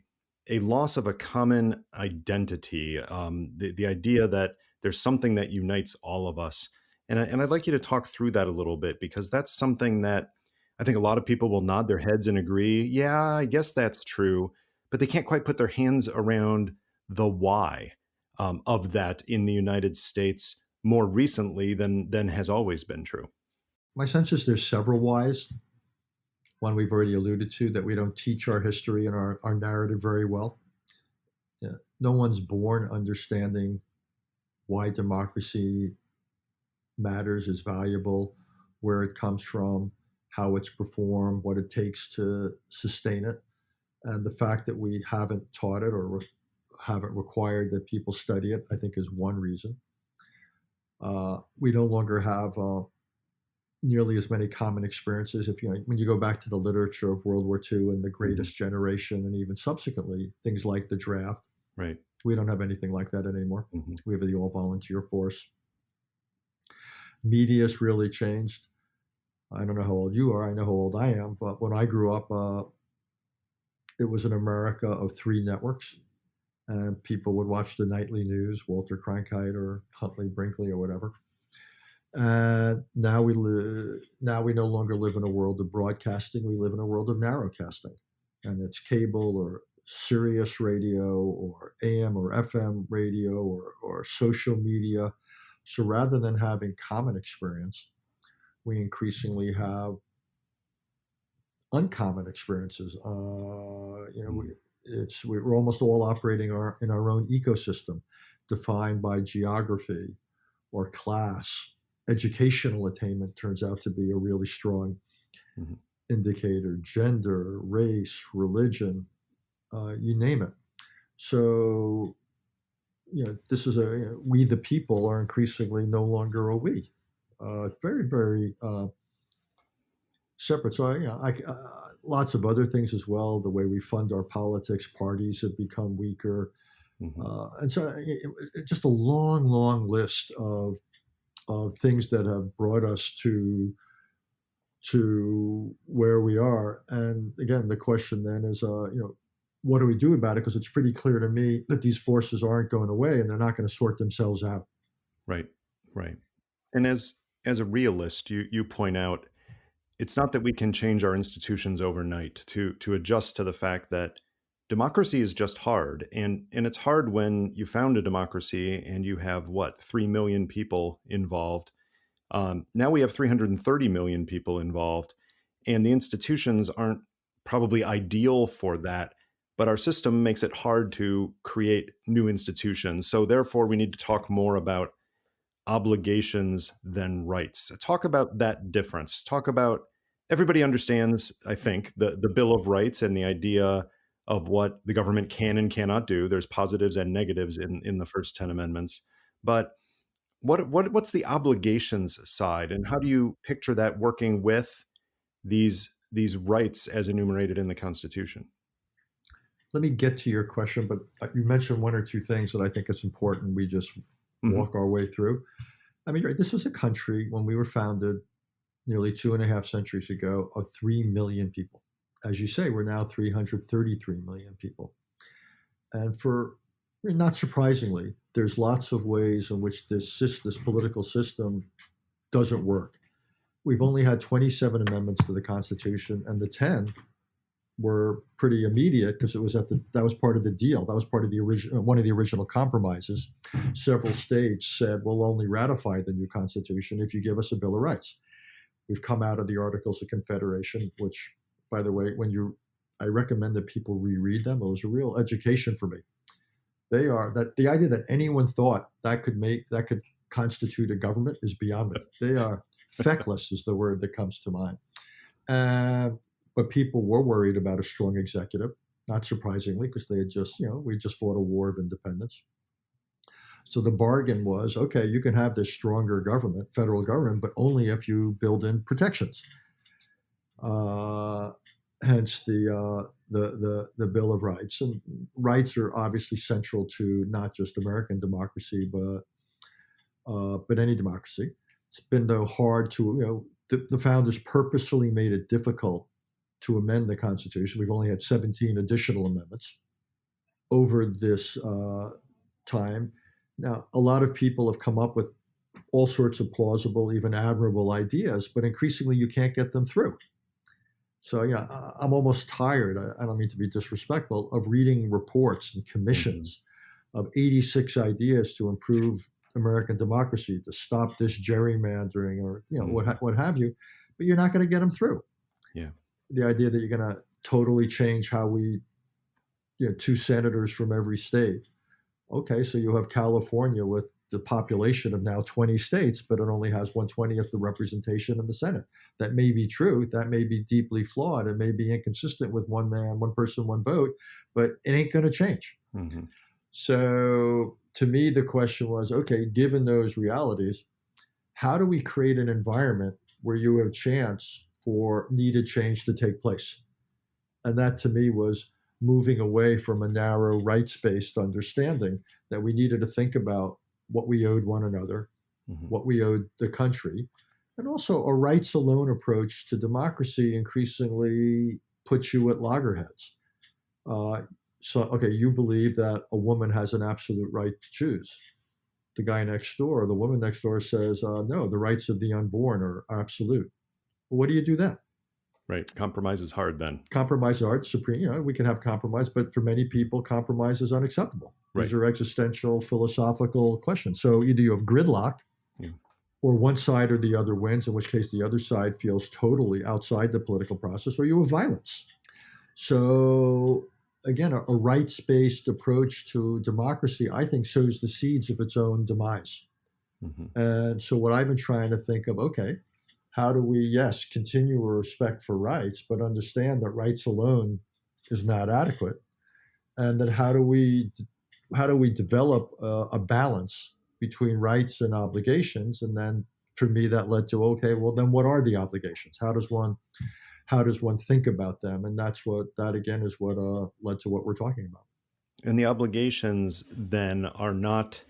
B: loss of a common identity, the idea that there's something that unites all of us. And I'd like you to talk through that a little bit, because that's something that I think a lot of people will nod their heads and agree, yeah, I guess that's true, but they can't quite put their hands around the why of that in the United States more recently than has always been true.
C: My sense is there's several whys. One we've already alluded to, that we don't teach our history and our narrative very well. No one's born understanding why democracy matters, is valuable, where it comes from, how it's performed, what it takes to sustain it. And the fact that we haven't taught it or haven't required that people study it, I think, is one reason. We no longer have nearly as many common experiences. When you go back to the literature of World War II and the Greatest Generation, and even subsequently things like the draft,
B: right?
C: We don't have anything like that anymore. We have the all-volunteer force. Media's really changed. I don't know how old you are. I know how old I am. But when I grew up, it was an America of 3 networks, and people would watch the nightly news, Walter Cronkite or Huntley Brinkley or whatever. And now we no longer live in a world of broadcasting. We live in a world of narrowcasting, and it's cable or Sirius radio or AM or FM radio or social media. So rather than having common experience, we increasingly have uncommon experiences. We're almost all operating in our own ecosystem, defined by geography or class. Educational attainment turns out to be a really strong indicator. Gender, race, religion, you name it. So, this is we the people are increasingly no longer a we. Very, very separate. So, lots of other things as well. The way we fund our politics, parties have become weaker. And so just a long, long list of things that have brought us to where we are. And again, the question then is, what do we do about it? Because it's pretty clear to me that these forces aren't going away, and they're not going to sort themselves out.
B: Right. And as a realist, you point out, it's not that we can change our institutions overnight to adjust to the fact that democracy is just hard. And it's hard when you found a democracy and you have, 3 million people involved. Now we have 330 million people involved, and the institutions aren't probably ideal for that, but our system makes it hard to create new institutions. So therefore, we need to talk more about obligations than rights. Talk about that difference. Talk about, everybody understands, I think, the Bill of Rights and the idea of what the government can and cannot do. There's positives and negatives in the first 10 amendments. But what's the obligations side, and how do you picture that working with these rights as enumerated in the Constitution?
C: Let me get to your question, but you mentioned one or two things that I think it's important we just walk our way through. I mean, this was a country when we were founded nearly 2.5 centuries ago of 3 million people. As you say, we're now 333 million people. And not surprisingly, there's lots of ways in which this political system doesn't work. We've only had 27 amendments to the Constitution, and the 10 were pretty immediate because that was part of the deal. That was part of one of the original compromises. Several states said, we'll only ratify the new Constitution if you give us a Bill of Rights. We've come out of the Articles of Confederation, which, by the way, I recommend that people reread them. It was a real education for me. The idea that anyone thought that could constitute a government is beyond me. They are feckless is the word that comes to mind. But people were worried about a strong executive, not surprisingly, because they had we just fought a war of independence. So the bargain was, okay, you can have this stronger government, federal government, but only if you build in protections. Hence the Bill of Rights. And rights are obviously central to not just American democracy, but any democracy. It's been, though, hard to, the founders purposefully made it difficult to amend the Constitution. We've only had 17 additional amendments over this time. Now, a lot of people have come up with all sorts of plausible, even admirable ideas, but increasingly you can't get them through. So, I'm almost tired, I don't mean to be disrespectful, of reading reports and commissions of 86 ideas to improve American democracy, to stop this gerrymandering or, what have you, but you're not going to get them through.
B: Yeah.
C: The idea that you're going to totally change how we, 2 senators from every state. Okay, so you have California with the population of now 20 states, but it only has 1/20th the representation in the Senate. That may be true. That may be deeply flawed. It may be inconsistent with one man, one person, one vote, but it ain't going to change. Mm-hmm. So to me, the question was, okay, given those realities, how do we create an environment where you have a chance for needed change to take place? And that to me was moving away from a narrow rights-based understanding that we needed to think about what we owed one another, what we owed the country, and also a rights alone approach to democracy increasingly puts you at loggerheads. You believe that a woman has an absolute right to choose. The guy next door, the woman next door says, no, the rights of the unborn are absolute. Well, what do you do then?
B: Right. Compromise is hard then.
C: Compromise is hard. Supreme, we can have compromise, but for many people, compromise is unacceptable. These are existential, philosophical questions. So either you have gridlock or one side or the other wins, in which case the other side feels totally outside the political process, or you have violence. So again, a rights-based approach to democracy, I think, sows the seeds of its own demise. And so what I've been trying to think of, okay, how do we, continue a respect for rights, but understand that rights alone is not adequate? And then how do we develop a balance between rights and obligations? And then for me, that led to, okay, well, then what are the obligations? How does one think about them? And that again is what led to what we're talking about.
B: And the obligations then are not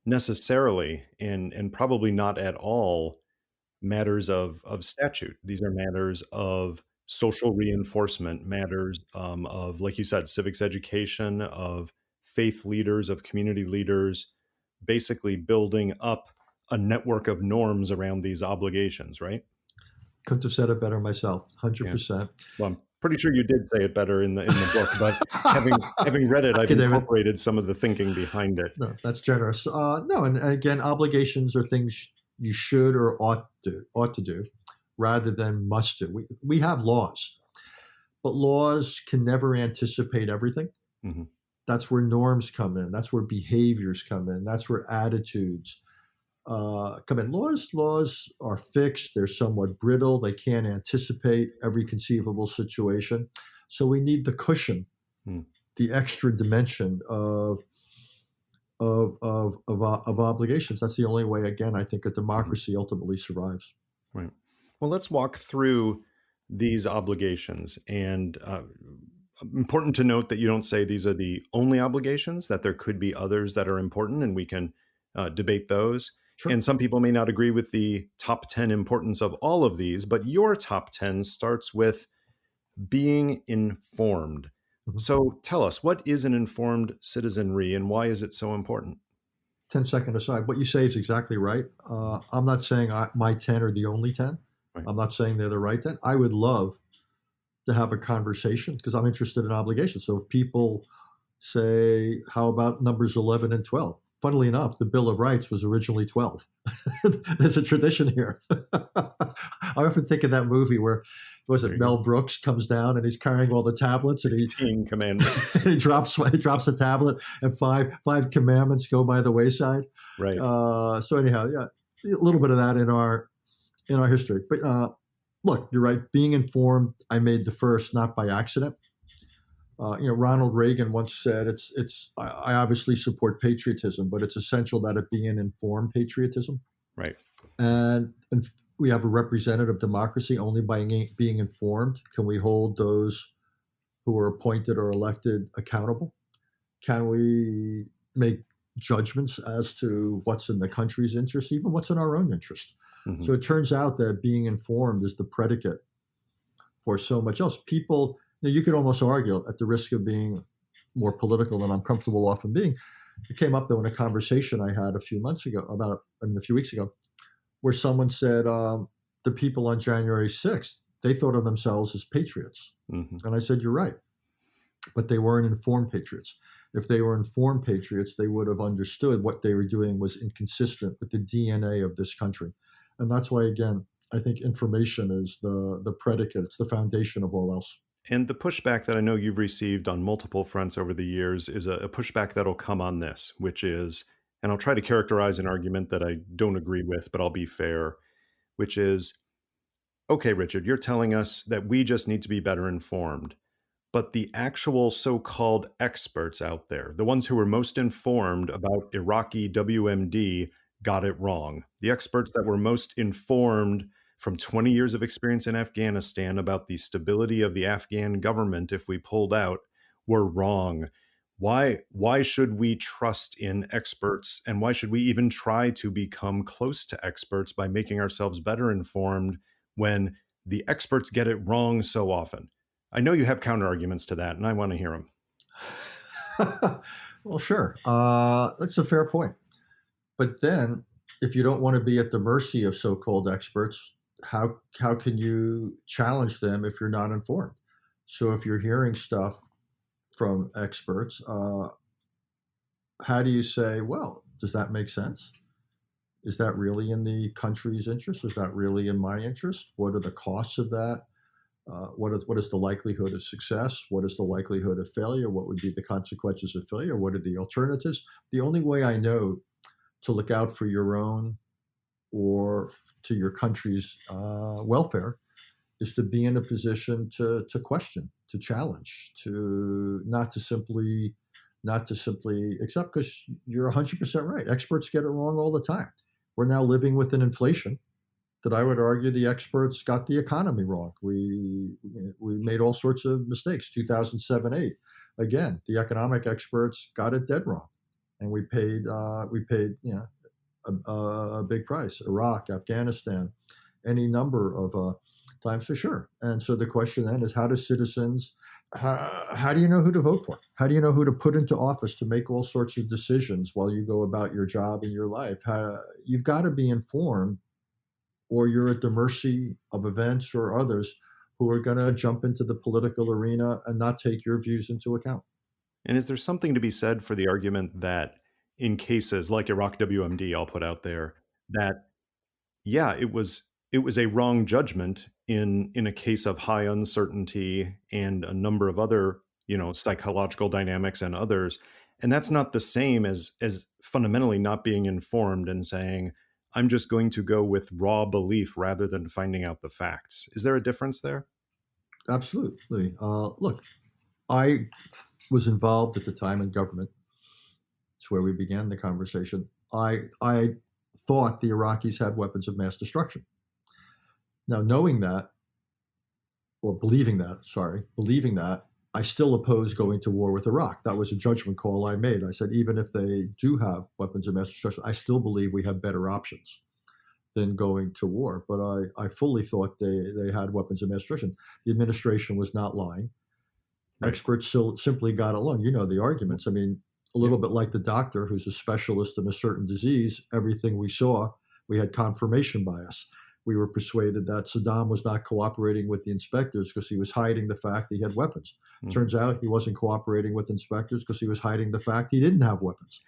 B: necessarily and probably not at all matters of statute. These are matters of social reinforcement, matters of, like you said, civics education, of faith leaders, of community leaders, basically building up a network of norms around these obligations, right?
C: Couldn't have said it better myself, 100%.
B: Well, Pretty sure you did say it better in the book, but having read it, I've
C: Okay, David.
B: incorporated some of the thinking behind it.
C: No, that's generous. No, and again, obligations are things you should or ought to do, rather than must do. We have laws, but laws can never anticipate everything.
B: Mm-hmm.
C: That's where norms come in. That's where behaviors come in. That's where attitudes come in. Laws are fixed. They're somewhat brittle. They can't anticipate every conceivable situation. So we need the cushion, the extra dimension of obligations. That's the only way, again, I think a democracy ultimately survives.
B: Right. Well, let's walk through these obligations. And important to note that you don't say these are the only obligations, that there could be others that are important, and we can debate those. Sure. And some people may not agree with the top 10 importance of all of these, but your top 10 starts with being informed. Mm-hmm. So tell us, what is an informed citizenry and why is it so important?
C: 10-second aside, what you say is exactly right. I'm not saying my 10 are the only 10. Right. I'm not saying they're the right 10. I would love to have a conversation because I'm interested in obligations. So if people say, how about numbers 11 and 12? Funnily enough, the Bill of Rights was originally 12. There's a tradition here. I often think of that movie where, Mel Brooks comes down and he's carrying all the tablets and
B: 15 commandments.
C: he drops a tablet and five commandments go by the wayside.
B: Right.
C: So anyhow, yeah, a little bit of that in our history. But look, you're right. Being informed, I made the first, not by accident. Ronald Reagan once said, I obviously support patriotism, but it's essential that it be an informed patriotism.
B: Right.
C: And we have a representative democracy. Only by being informed can we hold those who are appointed or elected accountable. Can we make judgments as to what's in the country's interest, even what's in our own interest? Mm-hmm. So it turns out that being informed is the predicate for so much else. People, you could almost argue, at the risk of being more political than I'm comfortable often being, it came up though in a conversation I had a few weeks ago, where someone said the people on January 6th, they thought of themselves as patriots. Mm-hmm. And I said, you're right, but they weren't informed patriots. If they were informed patriots, they would have understood what they were doing was inconsistent with the DNA of this country. And that's why, again, I think information is the predicate. It's the foundation of all else.
B: And the pushback that I know you've received on multiple fronts over the years is a pushback that'll come on this, which is, and I'll try to characterize an argument that I don't agree with, but I'll be fair, which is, okay, Richard, you're telling us that we just need to be better informed, but the actual so-called experts out there, the ones who were most informed about Iraqi WMD, got it wrong. The experts that were most informed from 20 years of experience in Afghanistan about the stability of the Afghan government if we pulled out were wrong. Why should we trust in experts, and why should we even try to become close to experts by making ourselves better informed when the experts get it wrong so often? I know you have counter arguments to that, and I want to hear them.
C: Well, sure. That's a fair point. But then, if you don't want to be at the mercy of so-called experts, how can you challenge them if you're not informed? So if you're hearing stuff from experts, how do you say, well, does that make sense? Is that really in the country's interest? Is that really in my interest? What are the costs of that? What is the likelihood of success? What is the likelihood of failure? What would be the consequences of failure? What are the alternatives? The only way I know to look out for your own or to your country's welfare is to be in a position to question, to challenge, to not to simply accept, because you're 100% right. Experts get it wrong all the time. We're now living with an inflation that I would argue the experts got the economy wrong. We made all sorts of mistakes. 2007-8, again, the economic experts got it dead wrong, and we paid a big price. Iraq, Afghanistan, any number of times for sure. And so the question then is, how do citizens, how do you know who to vote for? How do you know who to put into office to make all sorts of decisions while you go about your job and your life? You've got to be informed, or you're at the mercy of events or others who are going to jump into the political arena and not take your views into account.
B: And is there something to be said for the argument that in cases like Iraq WMD, I'll put out there, that yeah, it was a wrong judgment in a case of high uncertainty and a number of other, psychological dynamics and others. And that's not the same as fundamentally not being informed and saying, I'm just going to go with raw belief rather than finding out the facts. Is there a difference there?
C: Absolutely. Look, I was involved at the time in government. It's where we began the conversation. I thought the Iraqis had weapons of mass destruction. Now, believing that, I still oppose going to war with Iraq. That was a judgment call I made. I said, even if they do have weapons of mass destruction, I still believe we have better options than going to war. But I fully thought they had weapons of mass destruction. The administration was not lying. Right. Experts simply got along. You know the arguments. I mean, a little bit like the doctor who's a specialist in a certain disease. Everything we saw, we had confirmation bias. We were persuaded that Saddam was not cooperating with the inspectors because he was hiding the fact he had weapons. Turns out he wasn't cooperating with inspectors because he was hiding the fact he didn't have weapons.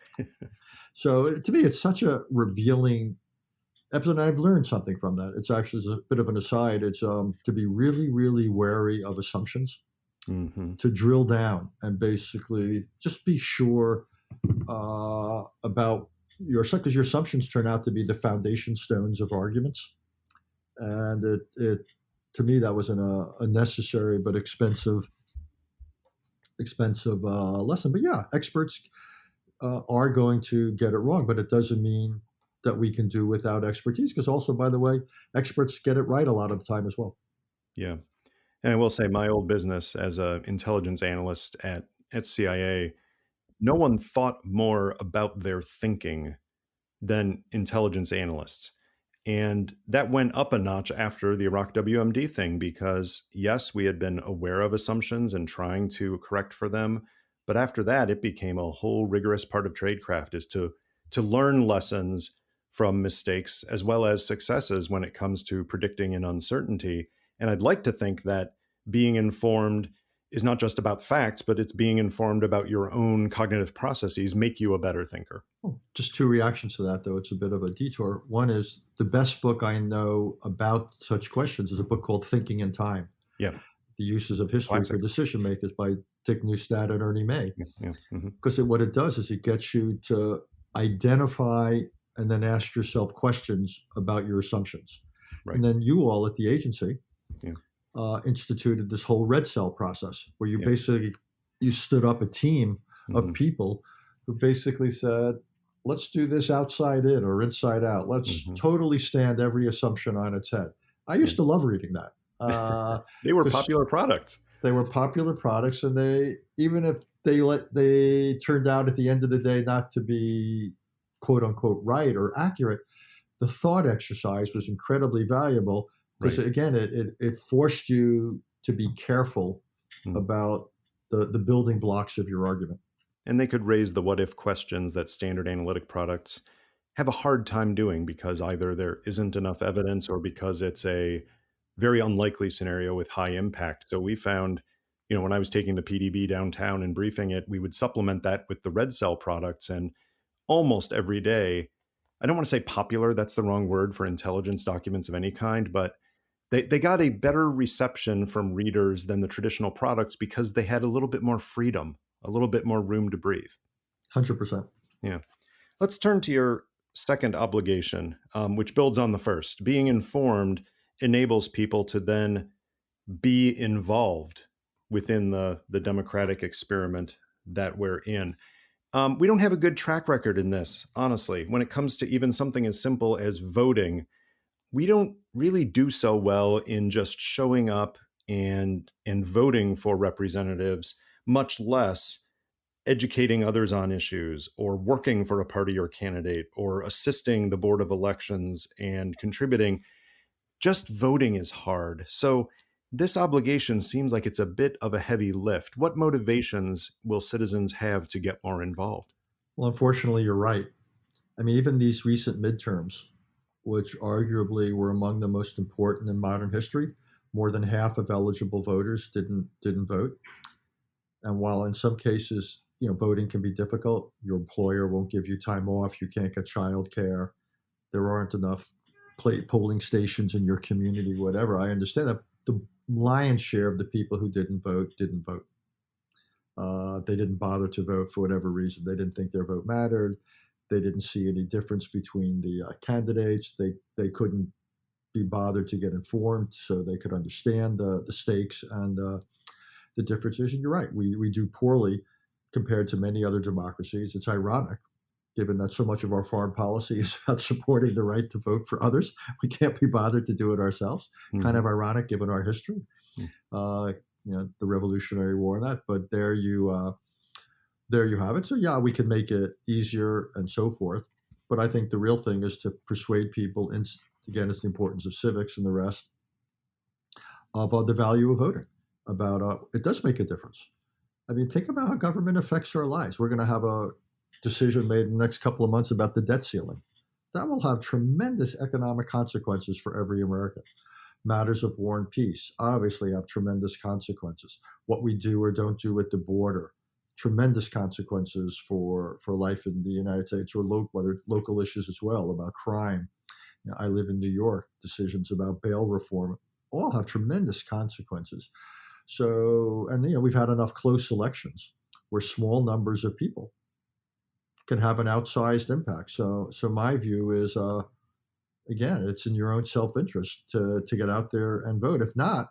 C: So to me, it's such a revealing episode. And I've learned something from that. It's actually a bit of an aside. It's to be really, really wary of assumptions, to drill down and basically just be sure about because your assumptions turn out to be the foundation stones of arguments. And it to me, that was a necessary but expensive lesson. But yeah, experts are going to get it wrong, but it doesn't mean that we can do without expertise, because also, by the way, experts get it right a lot of the time as well.
B: Yeah. And I will say my old business as an intelligence analyst at CIA, no one thought more about their thinking than intelligence analysts. And that went up a notch after the Iraq WMD thing, because yes, we had been aware of assumptions and trying to correct for them. But after that, it became a whole rigorous part of tradecraft is to learn lessons from mistakes as well as successes when it comes to predicting an uncertainty. And I'd like to think that being informed is not just about facts, but it's being informed about your own cognitive processes make you a better thinker.
C: Oh, just two reactions to that, though. It's a bit of a detour. One is the best book I know about such questions is a book called Thinking in Time.
B: Yeah.
C: The Uses of History
B: Classic.
C: for Decision Makers by Dick Neustadt and Ernie May.
B: Yeah.
C: Because what it does is it gets you to identify and then ask yourself questions about your assumptions. Right. And then you all at the agency instituted this whole red cell process where you basically stood up a team of people who basically said, let's do this outside in or inside out. Let's totally stand every assumption on its head. I used to love reading that.
B: They were popular products.
C: They were popular products, and even if they turned out at the end of the day not to be quote unquote right or accurate, the thought exercise was incredibly valuable. Because again, it forced you to be careful about the building blocks of your argument.
B: And they could raise the what if questions that standard analytic products have a hard time doing, because either there isn't enough evidence or because it's a very unlikely scenario with high impact. So we found, when I was taking the PDB downtown and briefing it, we would supplement that with the red cell products. And almost every day, I don't want to say popular, that's the wrong word for intelligence documents of any kind, but they got a better reception from readers than the traditional products because they had a little bit more freedom, a little bit more room to breathe.
C: 100%.
B: Yeah. Let's turn to your second obligation, which builds on the first. Being informed enables people to then be involved within the democratic experiment that we're in. We don't have a good track record in this, honestly. When it comes to even something as simple as voting, we don't really do so well in just showing up and voting for representatives, much less educating others on issues or working for a party or candidate or assisting the Board of Elections and contributing. Just voting is hard. So this obligation seems like it's a bit of a heavy lift. What motivations will citizens have to get more involved?
C: Well, unfortunately, you're right. I mean, even these recent midterms, which arguably were among the most important in modern history, more than half of eligible voters didn't vote. And while in some cases, voting can be difficult, your employer won't give you time off, you can't get childcare, there aren't enough polling stations in your community, whatever. I understand that the lion's share of the people who didn't vote didn't vote. They didn't bother to vote for whatever reason. They didn't think their vote mattered. They didn't see any difference between the candidates. They couldn't be bothered to get informed so they could understand the stakes and the differences. And you're right, we do poorly compared to many other democracies. It's ironic, given that so much of our foreign policy is about supporting the right to vote for others. We can't be bothered to do it ourselves. Mm-hmm. Kind of ironic given our history, the Revolutionary War and that. But there you have it. So yeah, we can make it easier and so forth. But I think the real thing is to persuade people. Again, it's the importance of civics and the rest of the value of voting. About it does make a difference. I mean, think about how government affects our lives. We're going to have a decision made in the next couple of months about the debt ceiling. That will have tremendous economic consequences for every American. Matters of war and peace obviously have tremendous consequences. What we do or don't do at the border, tremendous consequences for life in the United States, or local issues as well, about crime. I live in New York. Decisions about bail reform all have tremendous consequences. So, and we've had enough close elections where small numbers of people can have an outsized impact. So my view is, again, it's in your own self-interest to get out there and vote. If not,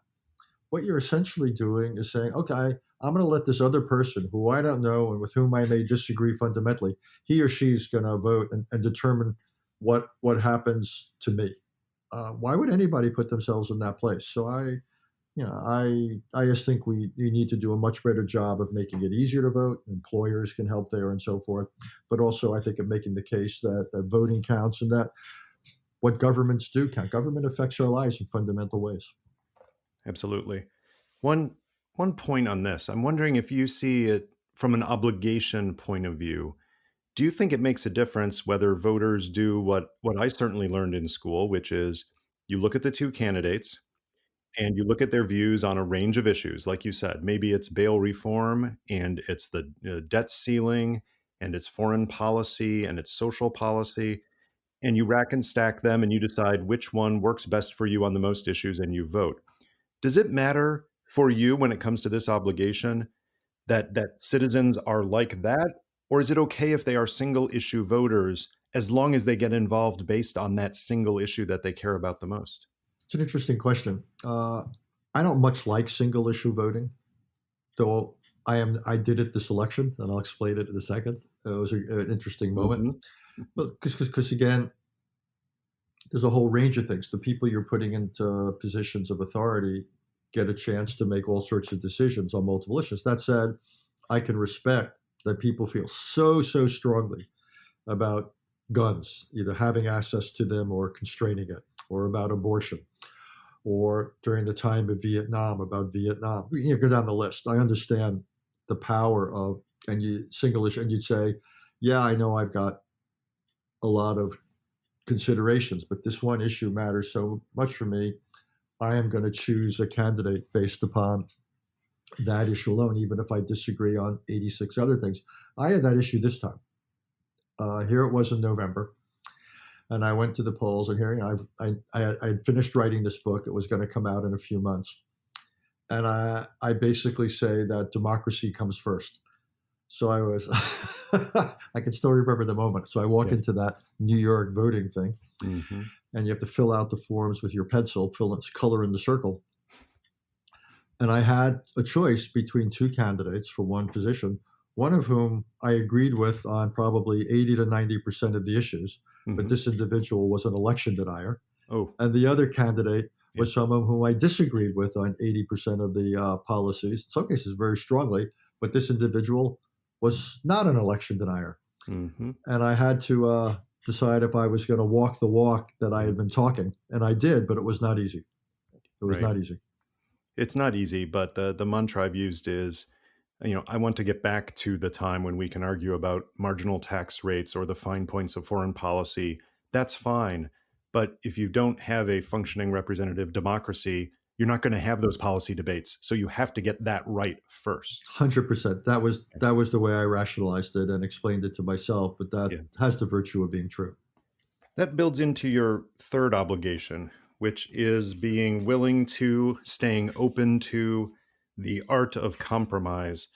C: what you're essentially doing is saying, okay, I'm going to let this other person who I don't know and with whom I may disagree fundamentally, he or she's going to vote and determine what happens to me. Why would anybody put themselves in that place? So I just think we need to do a much better job of making it easier to vote. Employers can help there and so forth. But also I think of making the case that voting counts and that what governments do count. Government affects our lives in fundamental ways.
B: Absolutely. One point on this, I'm wondering if you see it from an obligation point of view. Do you think it makes a difference whether voters do what I certainly learned in school, which is you look at the two candidates and you look at their views on a range of issues? Like you said, maybe it's bail reform and it's the debt ceiling and it's foreign policy and it's social policy. And you rack and stack them and you decide which one works best for you on the most issues and you vote. Does it matter for you when it comes to this obligation that citizens are like that? Or is it okay if they are single issue voters as long as they get involved based on that single issue that they care about the most?
C: It's an interesting question. I don't much like single issue voting, though I did it this election, and I'll explain it in a second. It was an interesting moment. Mm-hmm. But because again, there's a whole range of things. The people you're putting into positions of authority get a chance to make all sorts of decisions on multiple issues. That said, I can respect that people feel so strongly about guns, either having access to them or constraining it, or about abortion, or during the time of Vietnam, about Vietnam. Go down the list. I understand the power of, and you single issue, and you'd say, yeah, I know I've got a lot of considerations, but this one issue matters so much for me. I am going to choose a candidate based upon that issue alone, even if I disagree on 86 other things. I had that issue this time. Here it was in November, and I went to the polls, and here I had finished writing this book. It was going to come out in a few months, and I basically say that democracy comes first. So I was, I can still remember the moment. So I walk into that New York voting thing, mm-hmm. and you have to fill out the forms with your pencil, color in the circle. And I had a choice between two candidates for one position, one of whom I agreed with on probably 80 to 90% of the issues, mm-hmm. but this individual was an election denier.
B: Oh.
C: And the other candidate was someone whom I disagreed with on 80% of the policies, in some cases very strongly, but this individual was not an election denier. Mm-hmm. And I had to decide if I was going to walk the walk that I had been talking. And I did, but it was not easy. It was not easy.
B: It's not easy, but the mantra I've used is, I want to get back to the time when we can argue about marginal tax rates or the fine points of foreign policy. That's fine. But if you don't have a functioning representative democracy, you're not going to have those policy debates. So you have to get that right first.
C: 100%. That was the way I rationalized it and explained it to myself, but that
B: Yeah.
C: has the virtue of being true.
B: That builds into your third obligation, which is being willing to, staying open to the art of compromise.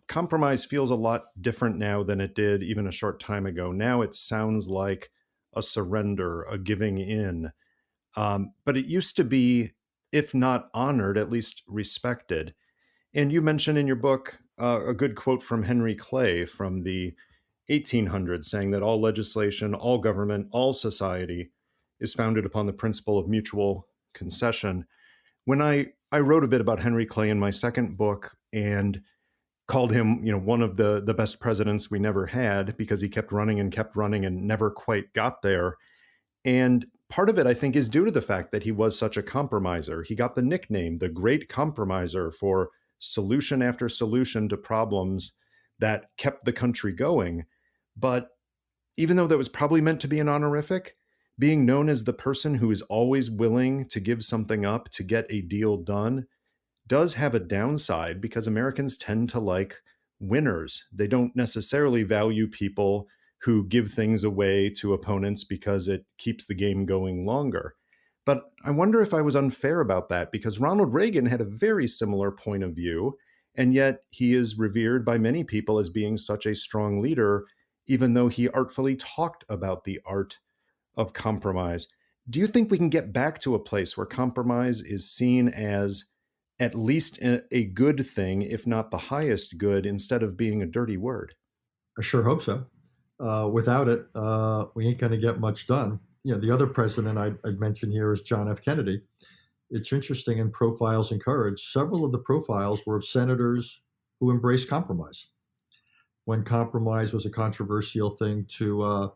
B: Compromise feels a lot different now than it did even a short time ago. Now it sounds like a surrender, a giving in. But it used to be, if not honored, at least respected. And you mentioned in your book a good quote from Henry Clay from the 1800s saying that all legislation, all government, all society is founded upon the principle of mutual concession. When I wrote a bit about Henry Clay in my second book and called him, one of the best presidents we never had because he kept running and never quite got there. And part of it, I think, is due to the fact that he was such a compromiser. He got the nickname, the Great Compromiser, for solution after solution to problems that kept the country going. But even though that was probably meant to be an honorific, being known as the person who is always willing to give something up to get a deal done does have a downside because Americans tend to like winners. They don't necessarily value people who give things away to opponents because it keeps the game going longer. But I wonder if I was unfair about that because Ronald Reagan had a very similar point of view, and yet he is revered by many people as being such a strong leader, even though he artfully talked about the art of compromise. Do you think we can get back to a place where compromise is seen as at least a good thing, if not the highest good, instead of being a dirty word?
C: I sure hope so. Without it, we ain't going to get much done. The other president I'd mention here is John F. Kennedy. It's interesting in Profiles in Courage, several of the profiles were of senators who embraced compromise when compromise was a controversial thing to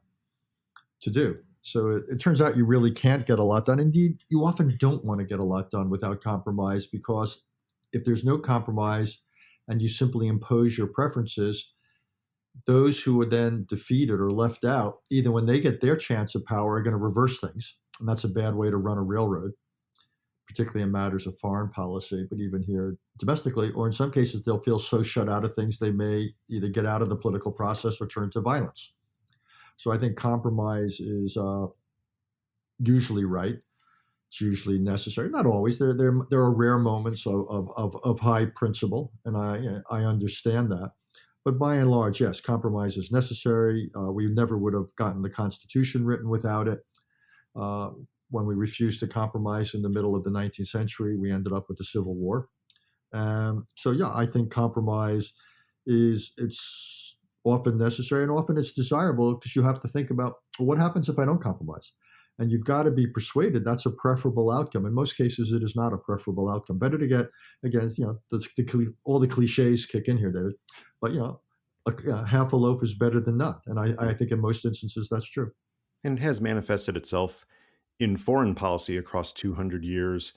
C: do. So it turns out you really can't get a lot done. Indeed, you often don't want to get a lot done without compromise because if there's no compromise and you simply impose your preferences, those who are then defeated or left out, either when they get their chance of power, are going to reverse things. And that's a bad way to run a railroad, particularly in matters of foreign policy, but even here domestically, or in some cases, they'll feel so shut out of things, they may either get out of the political process or turn to violence. So I think compromise is usually right. It's usually necessary. Not always. There are rare moments of high principle, and I understand that. But by and large, yes, compromise is necessary. We never would have gotten the Constitution written without it. When we refused to compromise in the middle of the 19th century, we ended up with the Civil War. So yeah, I think compromise it's often necessary and often it's desirable because you have to think about, well, what happens if I don't compromise? And you've got to be persuaded that's a preferable outcome. In most cases, it is not a preferable outcome. Better to get, again, all the cliches kick in here, David. But half a loaf is better than none, and I think in most instances that's true.
B: And it has manifested itself in foreign policy across 200 years.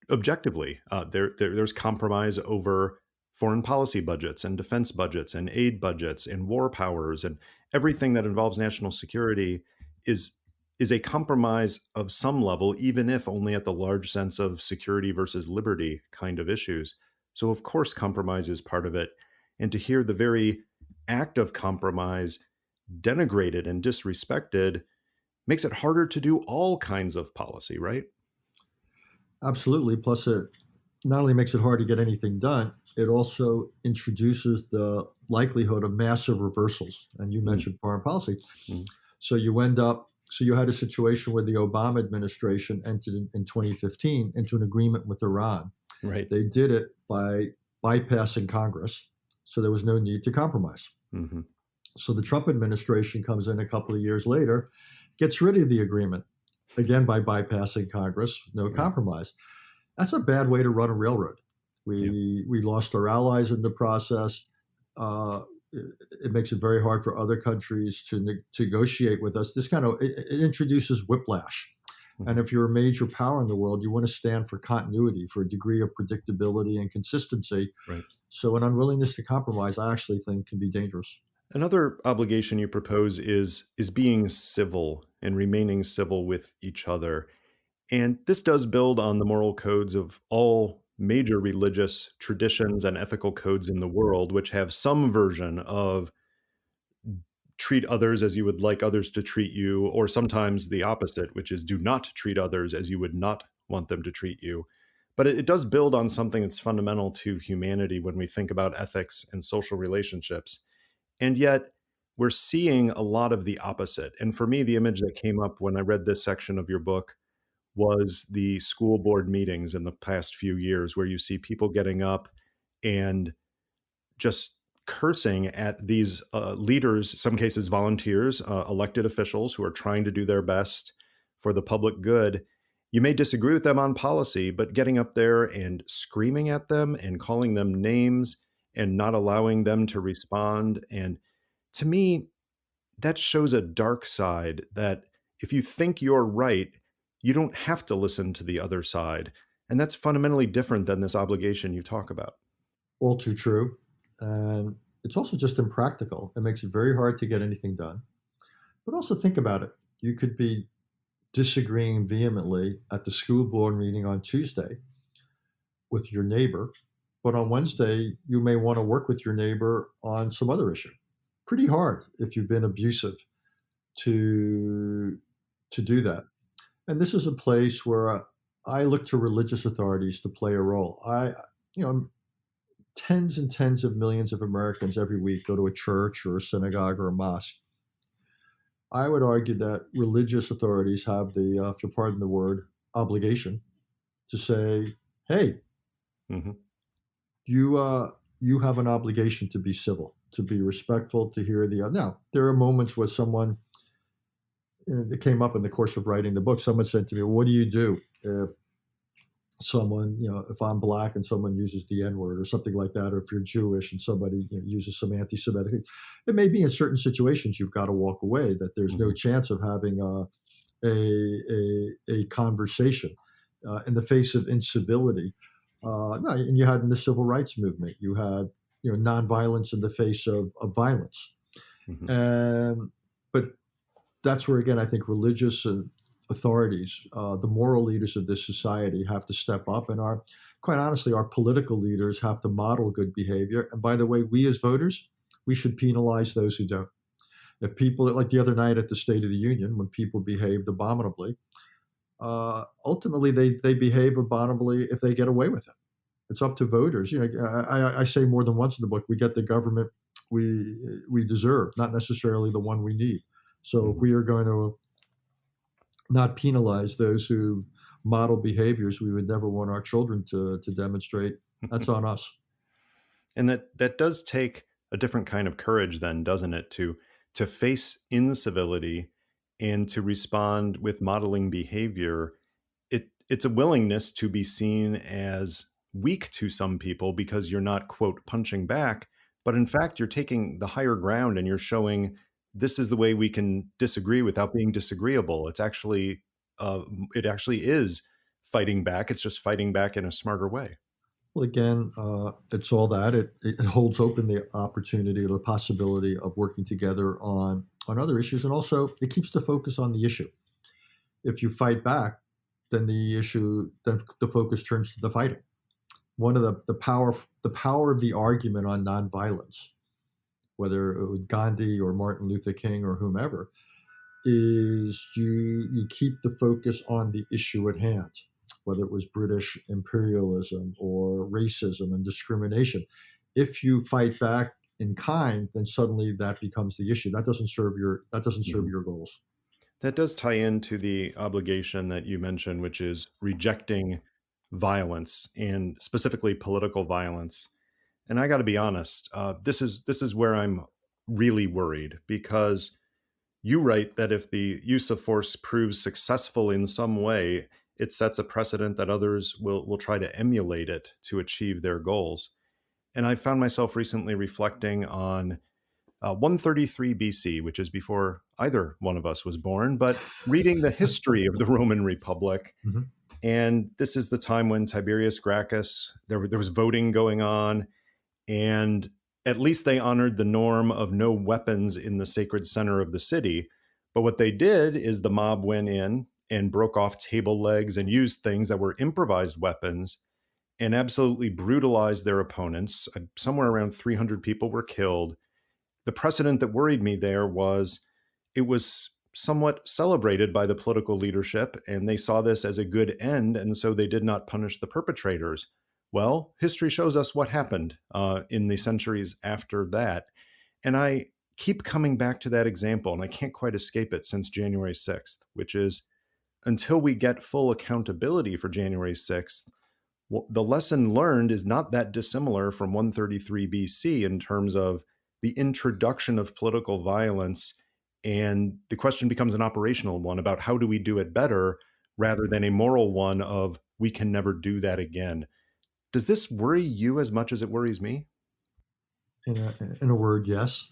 B: Objectively, there's compromise over foreign policy budgets and defense budgets and aid budgets and war powers, and everything that involves national security is a compromise of some level, even if only at the large sense of security versus liberty kind of issues. So of course compromise is part of it. And to hear the very act of compromise denigrated and disrespected makes it harder to do all kinds of policy, right?
C: Absolutely. Plus, it not only makes it hard to get anything done, it also introduces the likelihood of massive reversals. And you mentioned foreign policy. So you had a situation where the Obama administration entered in 2015 into an agreement with Iran.
B: Right.
C: They did it by bypassing Congress. So there was no need to compromise.
B: Mm-hmm.
C: So the Trump administration comes in a couple of years later, gets rid of the agreement, again by bypassing Congress, no compromise. That's a bad way to run a railroad. We lost our allies in the process. It makes it very hard for other countries to negotiate with us. This it introduces whiplash. Mm-hmm. And if you're a major power in the world, you want to stand for continuity, for a degree of predictability and consistency.
B: Right.
C: So an unwillingness to compromise, I actually think, can be dangerous.
B: Another obligation you propose is being civil and remaining civil with each other. And this does build on the moral codes of all major religious traditions and ethical codes in the world, which have some version of treat others as you would like others to treat you, or sometimes the opposite, which is do not treat others as you would not want them to treat you. But it does build on something that's fundamental to humanity when we think about ethics and social relationships. And yet, we're seeing a lot of the opposite. And for me, the image that came up when I read this section of your book was the school board meetings in the past few years, where you see people getting up and just cursing at these leaders, some cases volunteers, elected officials who are trying to do their best for the public good. You may disagree with them on policy, but getting up there and screaming at them and calling them names and not allowing them to respond. And to me, that shows a dark side that if you think you're right, you don't have to listen to the other side. And that's fundamentally different than this obligation you talk about.
C: All too true. And it's also just impractical. It makes it very hard to get anything done. But also think about it. You could be disagreeing vehemently at the school board meeting on Tuesday with your neighbor, but on Wednesday, you may want to work with your neighbor on some other issue. Pretty hard if you've been abusive to do that. And this is a place where I look to religious authorities to play a role. You know, tens and tens of millions of Americans every week go to a church or a synagogue or a mosque. I would argue that religious authorities have the, if you pardon the word, obligation to say, "Hey,
B: Mm-hmm.
C: you have an obligation to be civil, to be respectful, to hear the." Now, there are moments where someone, it came up in the course of writing the book. Someone said to me, "What do you do if someone, if I'm black and someone uses the N word or something like that, or if you're Jewish and somebody uses some anti-Semitic thing?" It may be in certain situations you've got to walk away, that there's no chance of having a conversation in the face of incivility. No, and you had in the civil rights movement, you had nonviolence in the face of violence.
B: Mm-hmm.
C: But that's where, again, I think religious authorities, the moral leaders of this society, have to step up, and quite honestly, our political leaders have to model good behavior. And by the way, we as voters, we should penalize those who don't. If people, like the other night at the State of the Union, when people behaved abominably, ultimately they behave abominably if they get away with it. It's up to voters. I say more than once in the book, we get the government we deserve, not necessarily the one we need. So if we are going to not penalize those who model behaviors we would never want our children to demonstrate, that's on us.
B: And that does take a different kind of courage then, doesn't it, to face incivility and to respond with modeling behavior. It's a willingness to be seen as weak to some people because you're not, quote, punching back, but in fact, you're taking the higher ground and you're showing this is the way we can disagree without being disagreeable. It actually is fighting back. It's just fighting back in a smarter way.
C: Well, again, it's all that. It holds open the opportunity or the possibility of working together on other issues, and also it keeps the focus on the issue. If you fight back, then the focus turns to the fighting. One of the power of the argument on nonviolence, whether it was Gandhi or Martin Luther King or whomever, is you keep the focus on the issue at hand, whether it was British imperialism or racism and discrimination. If you fight back in kind, then suddenly that becomes the issue. That doesn't serve your goals.
B: That does tie into the obligation that you mentioned, which is rejecting violence and specifically political violence. And I got to be honest, this is where I'm really worried, because you write that if the use of force proves successful in some way, it sets a precedent that others will try to emulate it to achieve their goals. And I found myself recently reflecting on 133 BC, which is before either one of us was born, but reading the history of the Roman Republic.
C: Mm-hmm.
B: And this is the time when Tiberius Gracchus, there was voting going on, and at least they honored the norm of no weapons in the sacred center of the city. But what they did is the mob went in and broke off table legs and used things that were improvised weapons and absolutely brutalized their opponents. Somewhere around 300 people were killed. The precedent that worried me there was it was somewhat celebrated by the political leadership, and they saw this as a good end, and so they did not punish the perpetrators. Well, history shows us what happened in the centuries after that. And I keep coming back to that example, and I can't quite escape it since January 6th, which is until we get full accountability for January 6th, the lesson learned is not that dissimilar from 133 BC in terms of the introduction of political violence. And the question becomes an operational one about how do we do it better rather than a moral one of we can never do that again. Does this worry you as much as it worries me?
C: In a word, yes.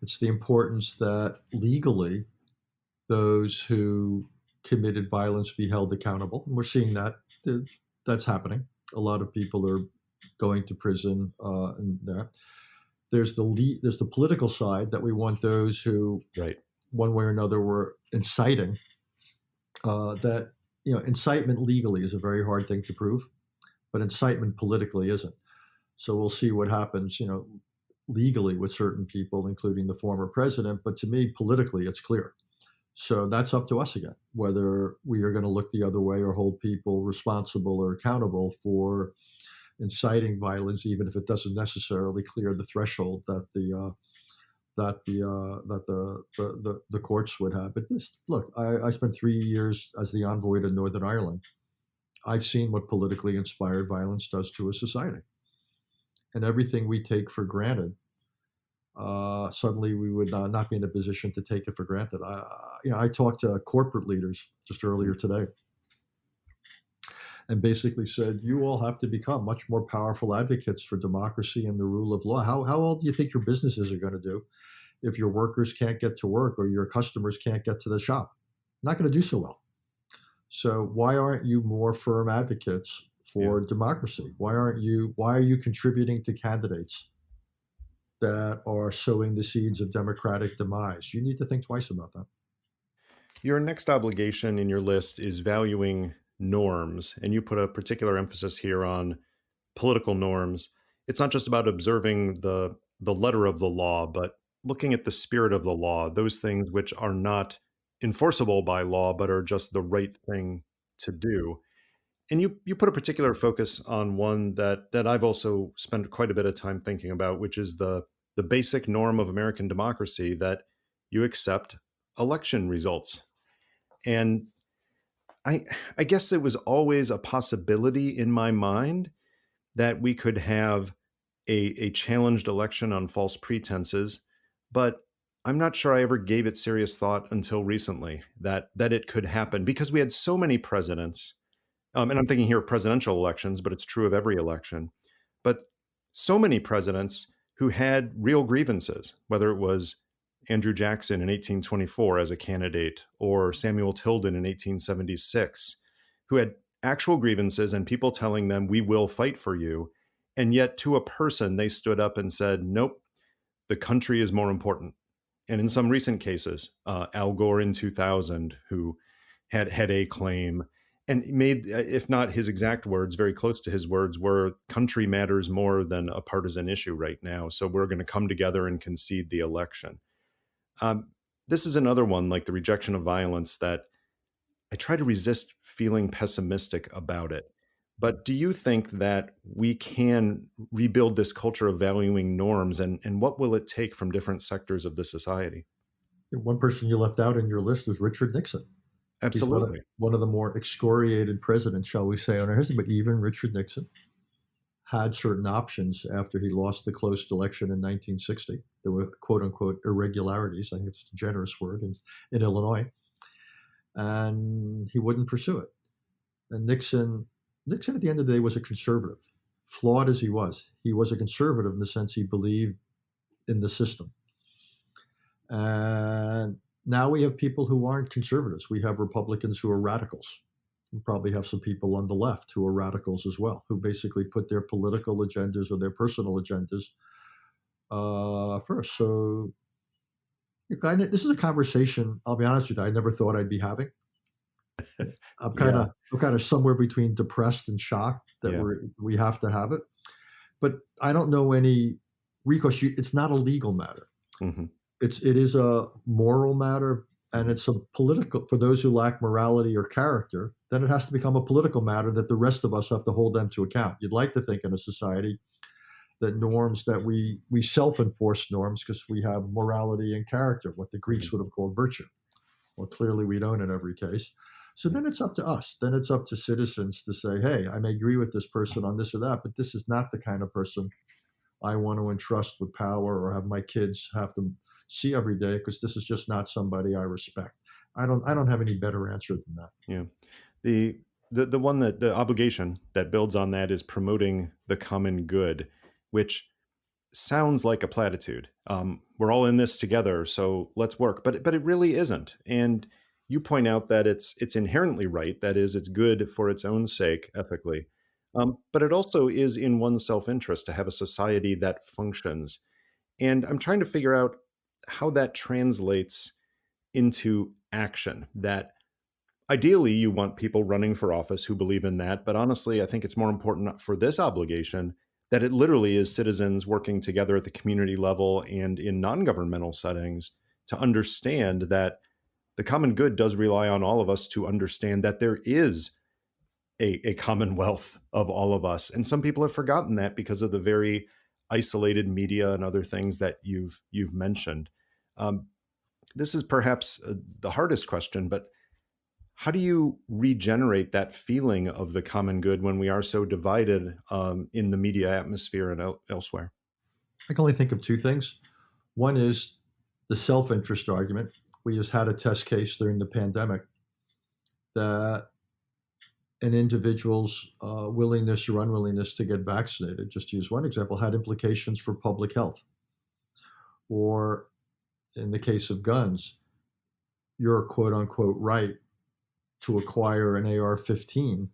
C: It's the importance that legally those who committed violence be held accountable. And we're seeing that that's happening. A lot of people are going to prison, and there's the political side that we want those who,
B: right,
C: one way or another, were inciting. That incitement legally is a very hard thing to prove, but incitement politically isn't. So we'll see what happens, legally with certain people, including the former president. But to me, politically, it's clear. So that's up to us again, whether we are going to look the other way or hold people responsible or accountable for inciting violence, even if it doesn't necessarily clear the threshold that the courts would have. But look, I spent 3 years as the envoy to Northern Ireland. I've seen what politically inspired violence does to a society, and everything we take for granted. Suddenly we would not be in a position to take it for granted. I talked to corporate leaders just earlier today and basically said, you all have to become much more powerful advocates for democracy and the rule of law. How well do you think your businesses are going to do if your workers can't get to work or your customers can't get to the shop? Not going to do so well. So why aren't you more firm advocates for democracy? Why are you contributing to candidates that are sowing the seeds of democratic demise? You need to think twice about that.
B: Your next obligation in your list is valuing norms, and you put a particular emphasis here on political norms. It's not just about observing the letter of the law, but looking at the spirit of the law, those things which are not enforceable by law, but are just the right thing to do. And you put a particular focus on one that I've also spent quite a bit of time thinking about, which is the basic norm of American democracy that you accept election results. And I guess it was always a possibility in my mind that we could have a challenged election on false pretenses, but I'm not sure I ever gave it serious thought until recently that it could happen because we had so many presidents. And I'm thinking here of presidential elections, but it's true of every election. But so many presidents who had real grievances, whether it was Andrew Jackson in 1824 as a candidate or Samuel Tilden in 1876, who had actual grievances and people telling them, we will fight for you. And yet to a person, they stood up and said, nope, the country is more important. And in some recent cases, Al Gore in 2000, who had a claim and made, if not his exact words, very close to his words, were country matters more than a partisan issue right now. So we're going to come together and concede the election. This is another one, like the rejection of violence, that I try to resist feeling pessimistic about it. But do you think that we can rebuild this culture of valuing norms, and what will it take from different sectors of the society?
C: One person you left out in your list is Richard Nixon.
B: Absolutely.
C: He's one of the more excoriated presidents, shall we say, on our history. But even Richard Nixon had certain options after he lost the close election in 1960. There were quote unquote irregularities, I think it's a generous word, in Illinois. And he wouldn't pursue it. And Nixon at the end of the day was a conservative, flawed as he was. He was a conservative in the sense he believed in the system. And now we have people who aren't conservatives. We have Republicans who are radicals. We probably have some people on the left who are radicals as well, who basically put their political agendas or their personal agendas first. So this is a conversation, I'll be honest with you, I never thought I'd be having.
B: Yeah,
C: I'm kind of somewhere between depressed and shocked that
B: yeah.
C: we have to have it. But I don't know any recourse. It's not a legal matter.
B: Hmm.
C: It is a moral matter, and it's a political, for those who lack morality or character, then it has to become a political matter that the rest of us have to hold them to account. You'd like to think in a society that norms, that we self-enforce norms because we have morality and character, what the Greeks would have called virtue. Well, clearly we don't in every case. So then it's up to us. Then it's up to citizens to say, hey, I may agree with this person on this or that, but this is not the kind of person I want to entrust with power or have my kids have to see every day, because this is just not somebody I respect. I don't have any better answer than that.
B: Yeah. The the one that the obligation that builds on that is promoting the common good, which sounds like a platitude. We're all in this together, so let's work. But it really isn't. And you point out that it's inherently right. That is, it's good for its own sake, ethically. But it also is in one's self-interest to have a society that functions. And I'm trying to figure out how that translates into action. That ideally, you want people running for office who believe in that. But honestly, I think it's more important for this obligation that it literally is citizens working together at the community level and in non-governmental settings to understand that the common good does rely on all of us to understand that there is a commonwealth of all of us. And some people have forgotten that because of the very isolated media and other things that you've mentioned. Um, this is perhaps the hardest question, but how do you regenerate that feeling of the common good when we are so divided in the media atmosphere and elsewhere?
C: I can only think of two things. One is the self-interest argument. We just had a test case during the pandemic that an individual's willingness or unwillingness to get vaccinated, just to use one example, had implications for public health. Or in the case of guns, your quote unquote right to acquire an AR-15,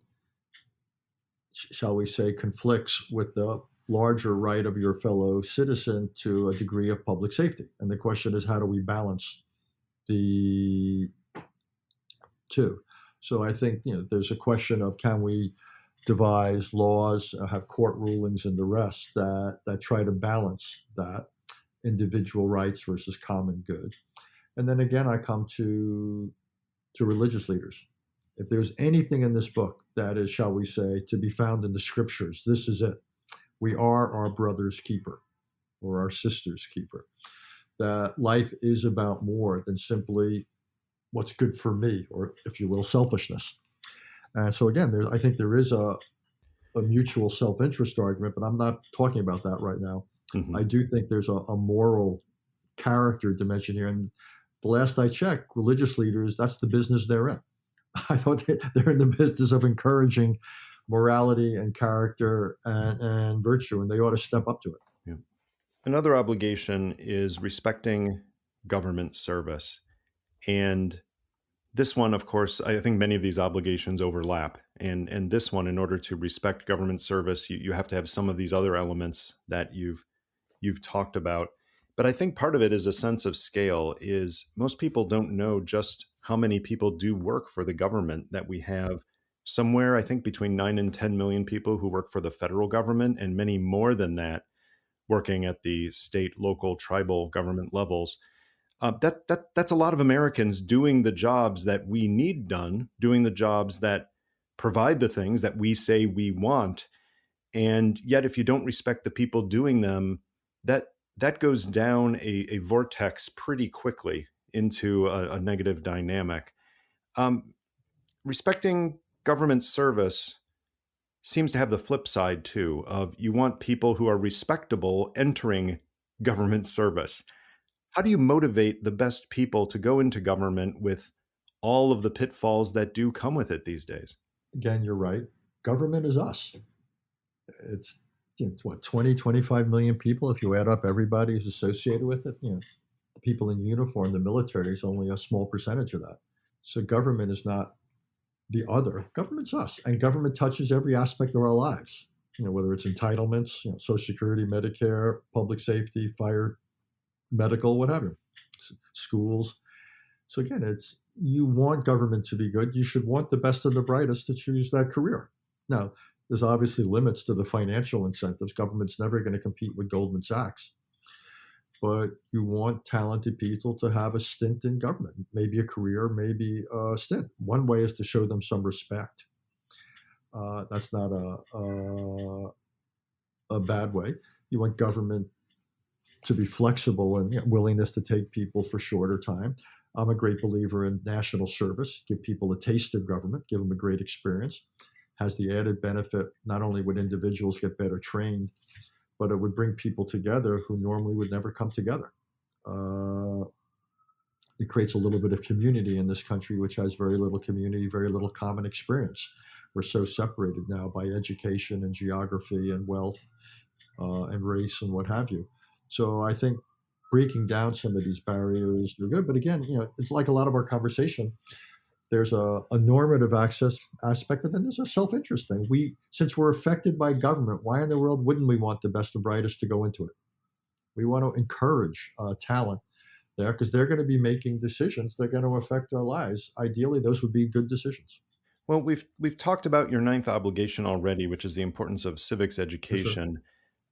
C: shall we say, conflicts with the larger right of your fellow citizen to a degree of public safety. And the question is, how do we balance the two? So I think, there's a question of, can we devise laws, have court rulings and the rest that try to balance that individual rights versus common good. And then again, I come to religious leaders. If there's anything in this book that is, shall we say, to be found in the scriptures, this is it. We are our brother's keeper or our sister's keeper. That life is about more than simply what's good for me, or if you will, selfishness. And so again, I think there is a mutual self-interest argument, but I'm not talking about that right now.
B: Mm-hmm.
C: I do think there's a moral character dimension here. And the last I checked, religious leaders, that's the business they're in. I thought they're in the business of encouraging morality and character and virtue, and they ought to step up to it.
B: Yeah. Another obligation is respecting government service. And this one, of course, I think many of these obligations overlap. And this one, in order to respect government service, you have to have some of these other elements that you've talked about. But I think part of it is a sense of scale. Is most people don't know just how many people do work for the government. That we have somewhere, I think, between 9 and 10 million people who work for the federal government, and many more than that working at the state, local, tribal government levels. That's a lot of Americans doing the jobs that we need done, doing the jobs that provide the things that we say we want. And yet, if you don't respect the people doing them, that goes down a vortex pretty quickly into a negative dynamic. Respecting government service seems to have the flip side too, of you want people who are respectable entering government service. How do you motivate the best people to go into government with all of the pitfalls that do come with it these days?
C: Again, you're right. Government is us. It's what, 20, 25 million people. If you add up everybody who's associated with it, the people in uniform, the military is only a small percentage of that. So government is not the other. Government's us, and government touches every aspect of our lives. Whether it's entitlements, Social Security, Medicare, public safety, fire, medical, whatever, schools. So again, you want government to be good. You should want the best and the brightest to choose that career. Now, there's obviously limits to the financial incentives. Government's never going to compete with Goldman Sachs, but you want talented people to have a stint in government, maybe a career, maybe a stint. One way is to show them some respect. That's not a bad way. You want government to be flexible and willingness to take people for shorter time. I'm a great believer in national service. Give people a taste of government, give them a great experience. Has the added benefit, not only would individuals get better trained, but it would bring people together who normally would never come together. It creates a little bit of community in this country, which has very little community, very little common experience. We're so separated now by education and geography and wealth and race and what have you. So I think breaking down some of these barriers are good. But again, it's like a lot of our conversation. There's a normative access aspect, but then there's a self-interest thing. Since we're affected by government, why in the world wouldn't we want the best and brightest to go into it? We want to encourage talent there because they're going to be making decisions that are going to affect our lives. Ideally, those would be good decisions.
B: Well, we've talked about your ninth obligation already, which is the importance of civics education. Sure.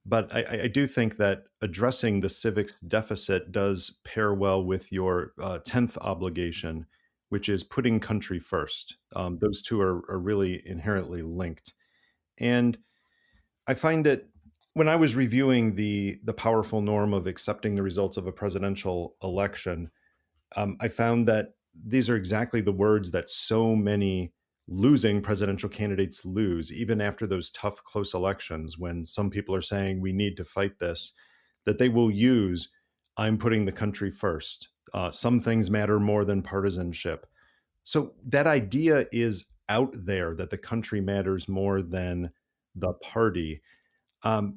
B: But I do think that addressing the civics deficit does pair well with your 10th obligation, which is putting country first. Those two are really inherently linked. And I find it, when I was reviewing the powerful norm of accepting the results of a presidential election, I found that these are exactly the words that so many losing presidential candidates lose, even after those tough, close elections, when some people are saying we need to fight this, that they will use, I'm putting the country first. Some things matter more than partisanship. So that idea is out there that the country matters more than the party. The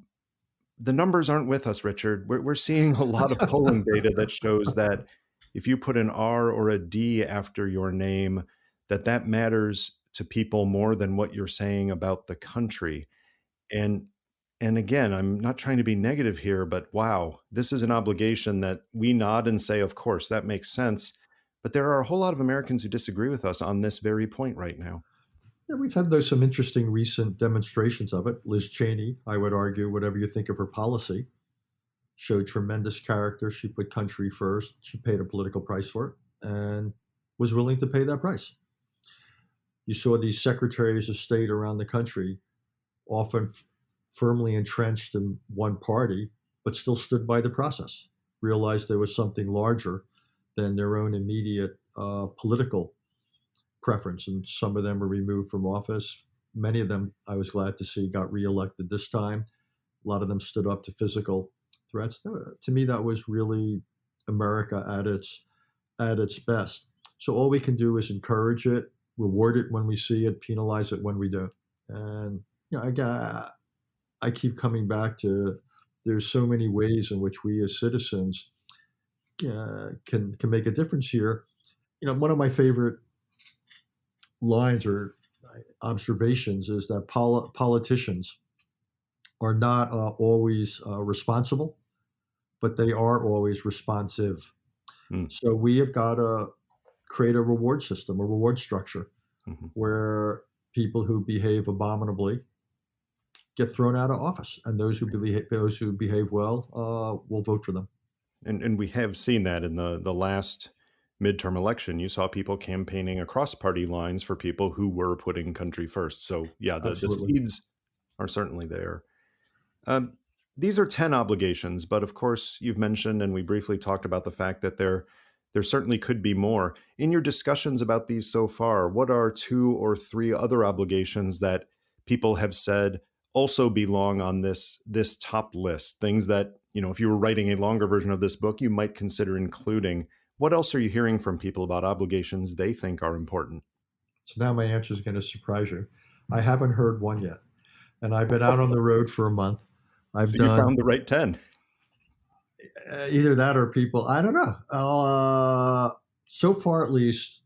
B: numbers aren't with us, Richard. We're seeing a lot of polling data that shows that if you put an R or a D after your name, that matters to people more than what you're saying about the country. And again, I'm not trying to be negative here, but wow, this is an obligation that we nod and say, of course, that makes sense. But there are a whole lot of Americans who disagree with us on this very point right now.
C: Yeah, we've had some interesting recent demonstrations of it. Liz Cheney, I would argue, whatever you think of her policy, showed tremendous character. She put country first. She paid a political price for it and was willing to pay that price. You saw these secretaries of state around the country, often firmly entrenched in one party, but still stood by the process, realized there was something larger than their own immediate political preference. And some of them were removed from office. Many of them, I was glad to see, got reelected this time. A lot of them stood up to physical threats. To me, that was really America at its best. So all we can do is encourage it, reward it when we see it, penalize it when we don't. And I keep coming back to there's so many ways in which we as citizens can make a difference here. One of my favorite lines or observations is that politicians are not always responsible, but they are always responsive. So we have got to create a reward system, a reward structure, where people who behave abominably get thrown out of office, and those who behave well will vote for them.
B: And we have seen that in the last midterm election. You saw people campaigning across party lines for people who were putting country first. So yeah, the seeds are certainly there. These are 10 obligations, but of course you've mentioned, and we briefly talked about the fact that there certainly could be more. In your discussions about these so far, what are 2 or 3 other obligations that people have said also belong on this top list? Things that, if you were writing a longer version of this book, you might consider including. What else are you hearing from people about obligations they think are important?
C: So now my answer is going to surprise you. I haven't heard one yet. And I've been out on the road for a month.
B: You found the right 10.
C: Either that or people, I don't know. So far, at least,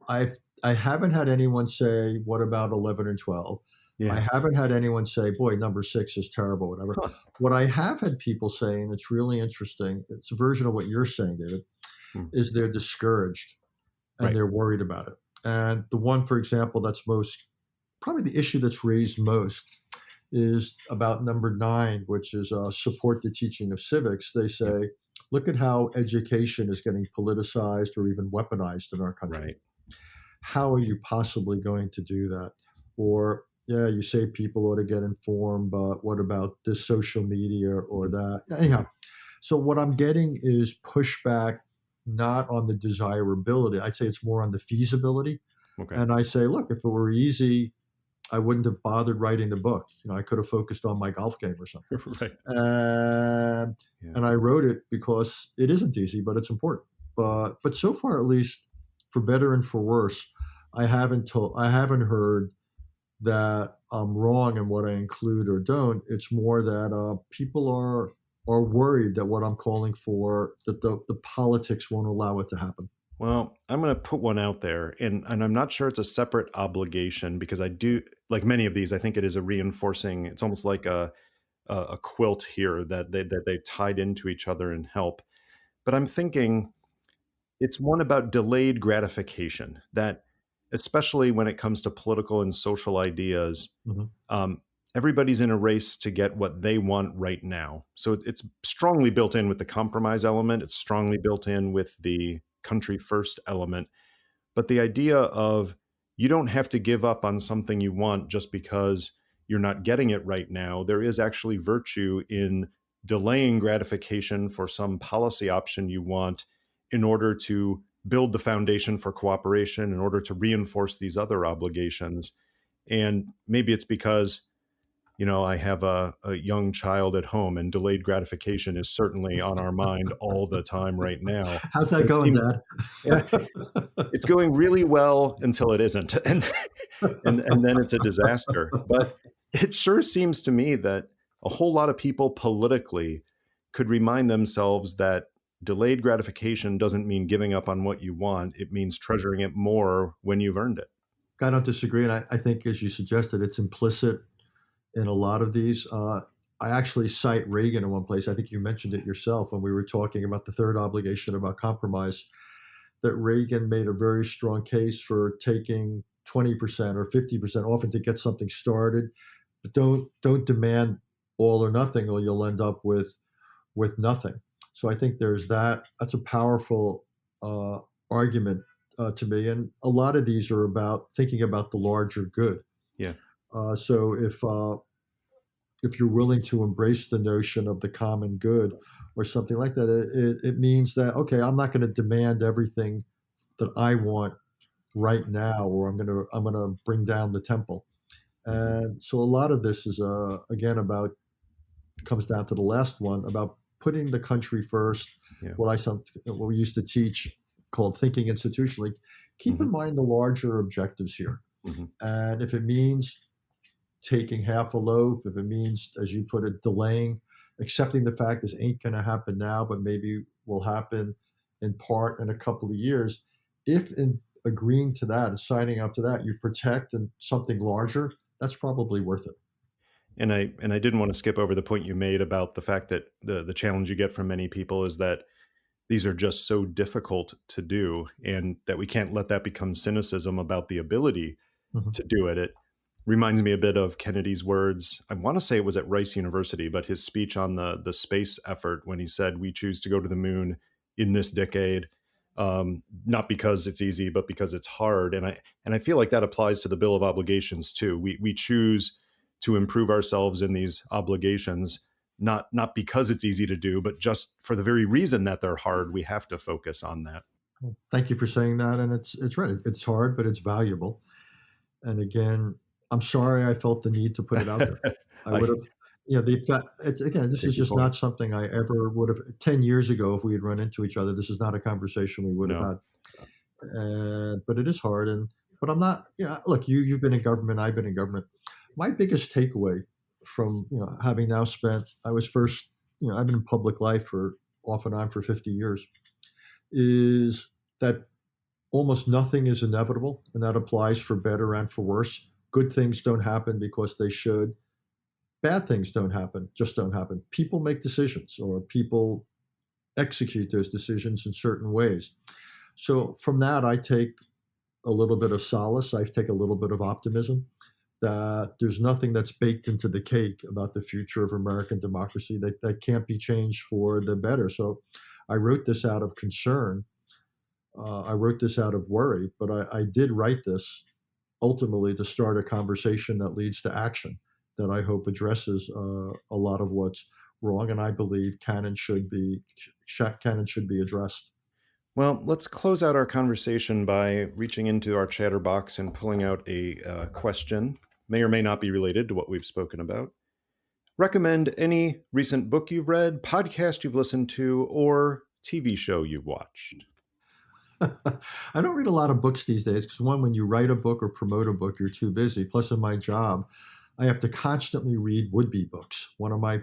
C: I haven't had anyone say, what about 11 and 12? Yeah. I haven't had anyone say, boy, number 6 is terrible, whatever. Huh. What I have had people say, and it's really interesting, it's a version of what you're saying, David, is they're discouraged and
B: Right.
C: they're worried about it. And the one, for example, that's probably the issue that's raised most is about number 9, which is support the teaching of civics. They
B: Yeah.
C: say, look at how education is getting politicized or even weaponized in our country.
B: Right.
C: How are you possibly going to do that? Or, yeah, you say people ought to get informed, but what about this social media or that? Anyhow, so what I'm getting is pushback not on the desirability. I'd say it's more on the feasibility.
B: Okay.
C: And I say, look, if it were easy, I wouldn't have bothered writing the book. I could have focused on my golf game or something.
B: Right.
C: And
B: Yeah.
C: and I wrote it because it isn't easy, but it's important. But so far, at least, for better and for worse, I haven't heard that I'm wrong in what I include or don't. It's more that people are worried that what I'm calling for, that the politics won't allow it to happen.
B: Well, I'm going to put one out there, and I'm not sure it's a separate obligation because I do, like many of these, I think it is a reinforcing. It's almost like a quilt here that they tied into each other and help. But I'm thinking it's one about delayed gratification that, especially when it comes to political and social ideas,
C: Hmm.
B: everybody's in a race to get what they want right now. So it's strongly built in with the compromise element. It's strongly built in with the country first element. But the idea of you don't have to give up on something you want just because you're not getting it right now. There is actually virtue in delaying gratification for some policy option you want in order to build the foundation for cooperation, in order to reinforce these other obligations. And maybe it's because I have a young child at home, and delayed gratification is certainly on our mind all the time right now.
C: How's that
B: It
C: going,
B: seems,
C: Dad?
B: yeah, it's going really well until it isn't, and then it's a disaster. But it sure seems to me that a whole lot of people politically could remind themselves that delayed gratification doesn't mean giving up on what you want. It means treasuring it more when you've earned it.
C: I don't disagree, and I think, as you suggested, it's implicit in a lot of these. I actually cite Reagan in one place. I think you mentioned it yourself when we were talking about the third obligation about compromise, that Reagan made a very strong case for taking 20% or 50% often to get something started. But don't demand all or nothing, or you'll end up with nothing. So I think there's that. That's a powerful argument to me. And a lot of these are about thinking about the larger good.
B: Yeah.
C: So if you're willing to embrace the notion of the common good or something like that, it means that, okay, I'm not going to demand everything that I want right now, or I'm going to bring down the temple. And so a lot of this is again about, comes down to the last one, about putting the country first.
B: Yeah.
C: What we used to teach, called thinking institutionally. Keep in mind the larger objectives here. And if it means taking half a loaf, if it means, as you put it, delaying, accepting the fact this ain't going to happen now, but maybe will happen in part in a couple of years, if in agreeing to that and signing up to that, you protect and something larger, that's probably worth it.
B: And I didn't want to skip over the point you made about the fact that the challenge you get from many people is that these are just so difficult to do, and that we can't let that become cynicism about the ability to do it. It reminds me a bit of Kennedy's words. I want to say it was at Rice University, but his speech on the space effort, when he said, "We choose to go to the moon in this decade, not because it's easy, but because it's hard." And I feel like that applies to the Bill of Obligations too. We choose to improve ourselves in these obligations, not because it's easy to do, but just for the very reason that they're hard. We have to focus on that.
C: Well, thank you for saying that, and it's right. It's hard, but it's valuable. And again, I'm sorry I felt the need to put it out there. I would have, again, this is just not something I ever would have 10 years ago. If we had run into each other, this is not a conversation we would have had. But it is hard. But I'm not, look, you've been in government, I've been in government. My biggest takeaway from, having now spent, I was first, I've been in public life for off and on for 50 years, is that almost nothing is inevitable, and that applies for better and for worse. Good things don't happen because they should. Bad things don't happen, just don't happen. People make decisions, or people execute those decisions in certain ways. So from that, I take a little bit of solace. I take a little bit of optimism that there's nothing that's baked into the cake about the future of American democracy that can't be changed for the better. So I wrote this out of concern. I wrote this out of worry, but I did write this ultimately to start a conversation that leads to action that I hope addresses a lot of what's wrong, and I believe canon should be addressed.
B: Well, let's close out our conversation by reaching into our chatter box and pulling out a question, may or may not be related to what we've spoken about. Recommend any recent book you've read, podcast you've listened to, or TV show you've watched.
C: I don't read a lot of books these days because one, when you write a book or promote a book, you're too busy. Plus, in my job, I have to constantly read would-be books. One of my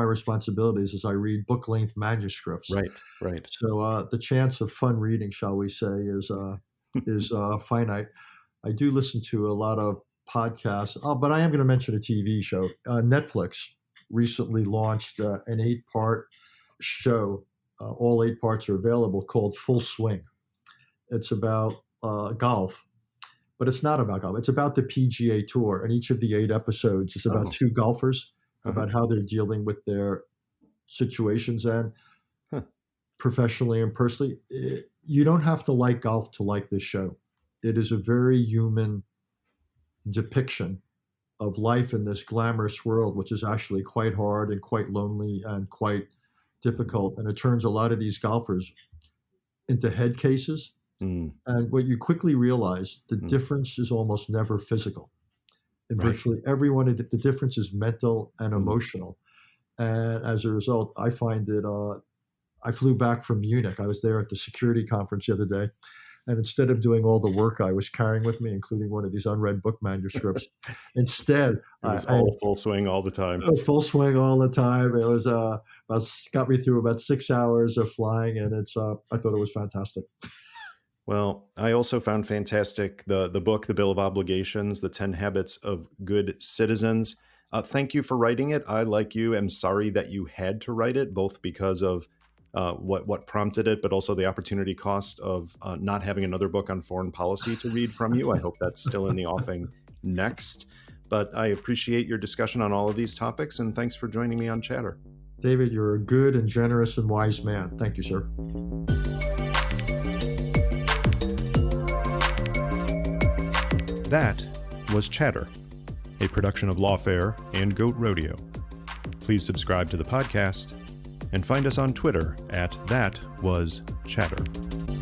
C: responsibilities is I read book-length manuscripts.
B: Right.
C: So the chance of fun reading, shall we say, is finite. I do listen to a lot of podcasts, but I am going to mention a TV show. Netflix recently launched an 8-part show. All 8 parts are available, called Full Swing. It's about golf. But it's not about golf. It's about the PGA Tour, and each of the 8 episodes is about 2 golfers, about how they're dealing with their situations, and professionally and personally. You don't have to like golf to like this show. It is a very human depiction of life in this glamorous world, which is actually quite hard and quite lonely and quite difficult. And it turns a lot of these golfers into head cases. And what you quickly realize, the difference is almost never physical. In virtually everyone, the difference is mental and emotional. And as a result, I find that I flew back from Munich. I was there at the security conference the other day. And instead of doing all the work I was carrying with me, including one of these unread book manuscripts, instead
B: it was all full swing all the time.
C: It was full swing all the time. It was got me through about 6 hours of flying, and I thought it was fantastic.
B: Well, I also found fantastic the book, The Bill of Obligations, The 10 Habits of Good Citizens. Thank you for writing it. I, like you, am sorry that you had to write it, both because of what prompted it, but also the opportunity cost of not having another book on foreign policy to read from you. I hope that's still in the offing next. But I appreciate your discussion on all of these topics, and thanks for joining me on Chatter.
C: David, you're a good and generous and wise man. Thank you, sir.
B: That was Chatter, a production of Lawfare and Goat Rodeo. Please subscribe to the podcast and find us on Twitter at @ThatWasChatter.